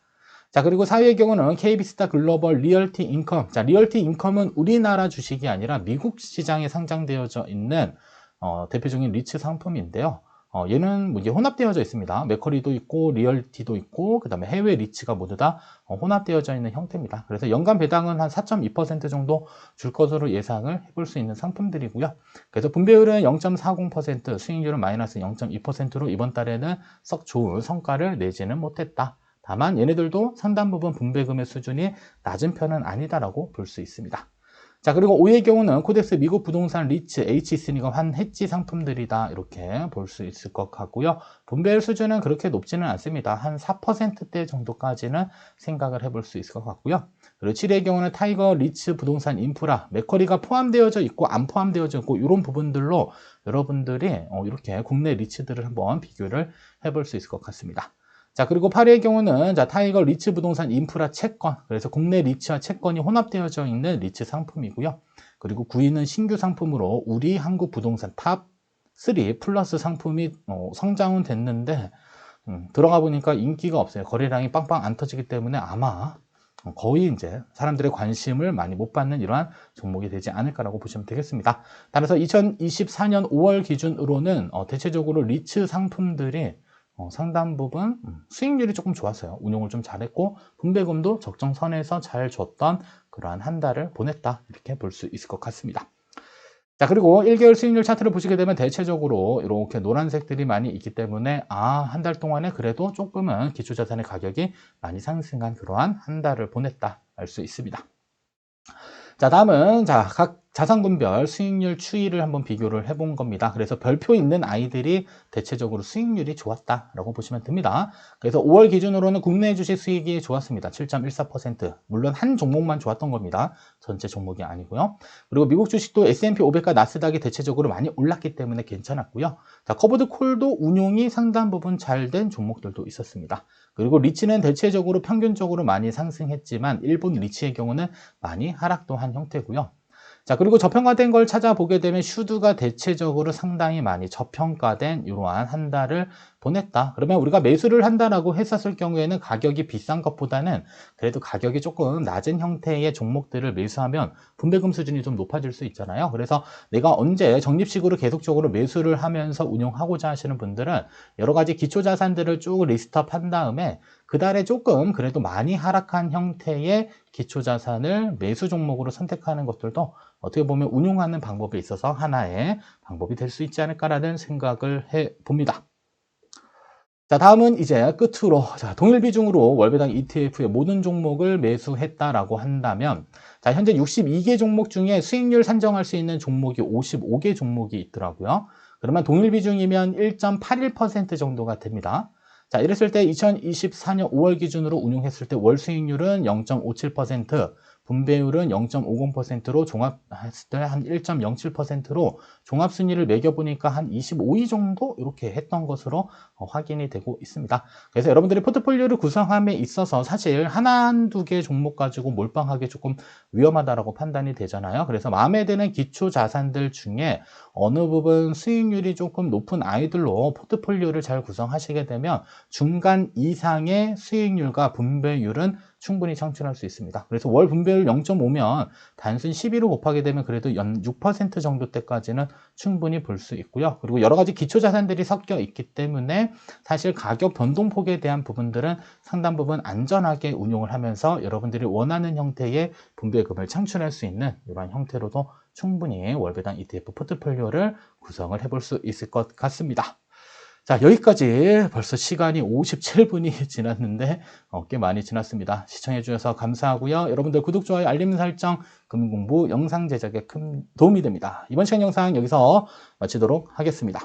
자, 그리고 4위의 경우는 KB스타 글로벌 리얼티 인컴. 자, 리얼티 인컴은 우리나라 주식이 아니라 미국 시장에 상장되어져 있는 대표적인 리츠 상품인데요. 얘는 이제 혼합되어져 있습니다. 맥커리도 있고 리얼티도 있고 그 다음에 해외 리츠가 모두 다 혼합되어져 있는 형태입니다. 그래서 연간 배당은 한 4.2% 정도 줄 것으로 예상을 해볼 수 있는 상품들이고요. 그래서 분배율은 0.40%, 수익률은 마이너스 0.2%로 이번 달에는 썩 좋은 성과를 내지는 못했다. 다만 얘네들도 상당 부분 분배금의 수준이 낮은 편은 아니다라고 볼 수 있습니다. 자, 그리고 5위의 경우는 코덱스 미국 부동산 리츠 H있으니까 환해지 상품들이다 이렇게 볼 수 있을 것 같고요. 분배율 수준은 그렇게 높지는 않습니다. 한 4%대 정도까지는 생각을 해볼 수 있을 것 같고요. 그리고 7위의 경우는 타이거 리츠 부동산 인프라 맥커리가 포함되어져 있고 안 포함되어져 있고 이런 부분들로 여러분들이 이렇게 국내 리츠들을 한번 비교를 해볼 수 있을 것 같습니다. 자, 그리고 8위의 경우는 타이거 리츠 부동산 인프라 채권. 그래서 국내 리츠와 채권이 혼합되어져 있는 리츠 상품이고요. 그리고 9위는 신규 상품으로 우리 한국 부동산 탑 3 플러스 상품이 성장은 됐는데 들어가 보니까 인기가 없어요. 거래량이 빵빵 안 터지기 때문에 아마 거의 이제 사람들의 관심을 많이 못 받는 이러한 종목이 되지 않을까라고 보시면 되겠습니다. 따라서 2024년 5월 기준으로는 대체적으로 리츠 상품들이 상당 부분 수익률이 조금 좋았어요. 운용을 좀 잘했고 분배금도 적정선에서 잘 줬던 그러한 한 달을 보냈다, 이렇게 볼 수 있을 것 같습니다. 자, 그리고 1개월 수익률 차트를 보시게 되면 대체적으로 이렇게 노란색들이 많이 있기 때문에 한 달 동안에 그래도 조금은 기초자산의 가격이 많이 상승한 그러한 한 달을 보냈다 알 수 있습니다. 자, 다음은 각 자산군별 수익률 추이를 한번 비교를 해본 겁니다. 그래서 별표 있는 아이들이 대체적으로 수익률이 좋았다라고 보시면 됩니다. 그래서 5월 기준으로는 국내 주식 수익이 좋았습니다. 7.14%. 물론 한 종목만 좋았던 겁니다. 전체 종목이 아니고요. 그리고 미국 주식도 S&P 500과 나스닥이 대체적으로 많이 올랐기 때문에 괜찮았고요. 자, 커버드 콜도 운용이 상당 부분 잘 된 종목들도 있었습니다. 그리고 리츠는 대체적으로 평균적으로 많이 상승했지만 일본 리츠의 경우는 많이 하락도 한 형태고요. 자, 그리고 저평가된 걸 찾아보게 되면 슈드가 대체적으로 상당히 많이 저평가된 이러한 한 달을 보냈다. 그러면 우리가 매수를 한다라고 했었을 경우에는 가격이 비싼 것보다는 그래도 가격이 조금 낮은 형태의 종목들을 매수하면 분배금 수준이 좀 높아질 수 있잖아요. 그래서 내가 언제 적립식으로 계속적으로 매수를 하면서 운용하고자 하시는 분들은 여러 가지 기초자산들을 쭉 리스트업 한 다음에 그 달에 조금 그래도 많이 하락한 형태의 기초자산을 매수 종목으로 선택하는 것들도 어떻게 보면 운용하는 방법에 있어서 하나의 방법이 될 수 있지 않을까라는 생각을 해봅니다. 자, 다음은 이제 끝으로 동일 비중으로 월배당 ETF의 모든 종목을 매수했다라고 한다면, 자, 현재 62개 종목 중에 수익률 산정할 수 있는 종목이 55개 종목이 있더라고요. 그러면 동일 비중이면 1.81% 정도가 됩니다. 자, 이랬을 때 2024년 5월 기준으로 운용했을 때 월 수익률은 0.57%, 분배율은 0.50%로 종합했을 때 한 1.07%로 종합순위를 매겨보니까 한 25위 정도 이렇게 했던 것으로 확인이 되고 있습니다. 그래서 여러분들이 포트폴리오를 구성함에 있어서 사실 한두 개 종목 가지고 몰빵하기 조금 위험하다라고 판단이 되잖아요. 그래서 마음에 드는 기초 자산들 중에 어느 부분 수익률이 조금 높은 아이들로 포트폴리오를 잘 구성하시게 되면 중간 이상의 수익률과 분배율은 충분히 창출할 수 있습니다. 그래서 월 분배율 0.5면 단순 12로 곱하게 되면 그래도 연 6% 정도 때까지는 충분히 볼 수 있고요. 그리고 여러 가지 기초 자산들이 섞여 있기 때문에 사실 가격 변동폭에 대한 부분들은 상당 부분 안전하게 운용을 하면서 여러분들이 원하는 형태의 분배금을 창출할 수 있는 이런 형태로도 충분히 월배당 ETF 포트폴리오를 구성을 해볼 수 있을 것 같습니다. 자, 여기까지 벌써 시간이 57분이 지났는데 꽤 많이 지났습니다. 시청해 주셔서 감사하고요. 여러분들 구독, 좋아요, 알림 설정, 금융공부 영상 제작에 큰 도움이 됩니다. 이번 시간 영상 여기서 마치도록 하겠습니다.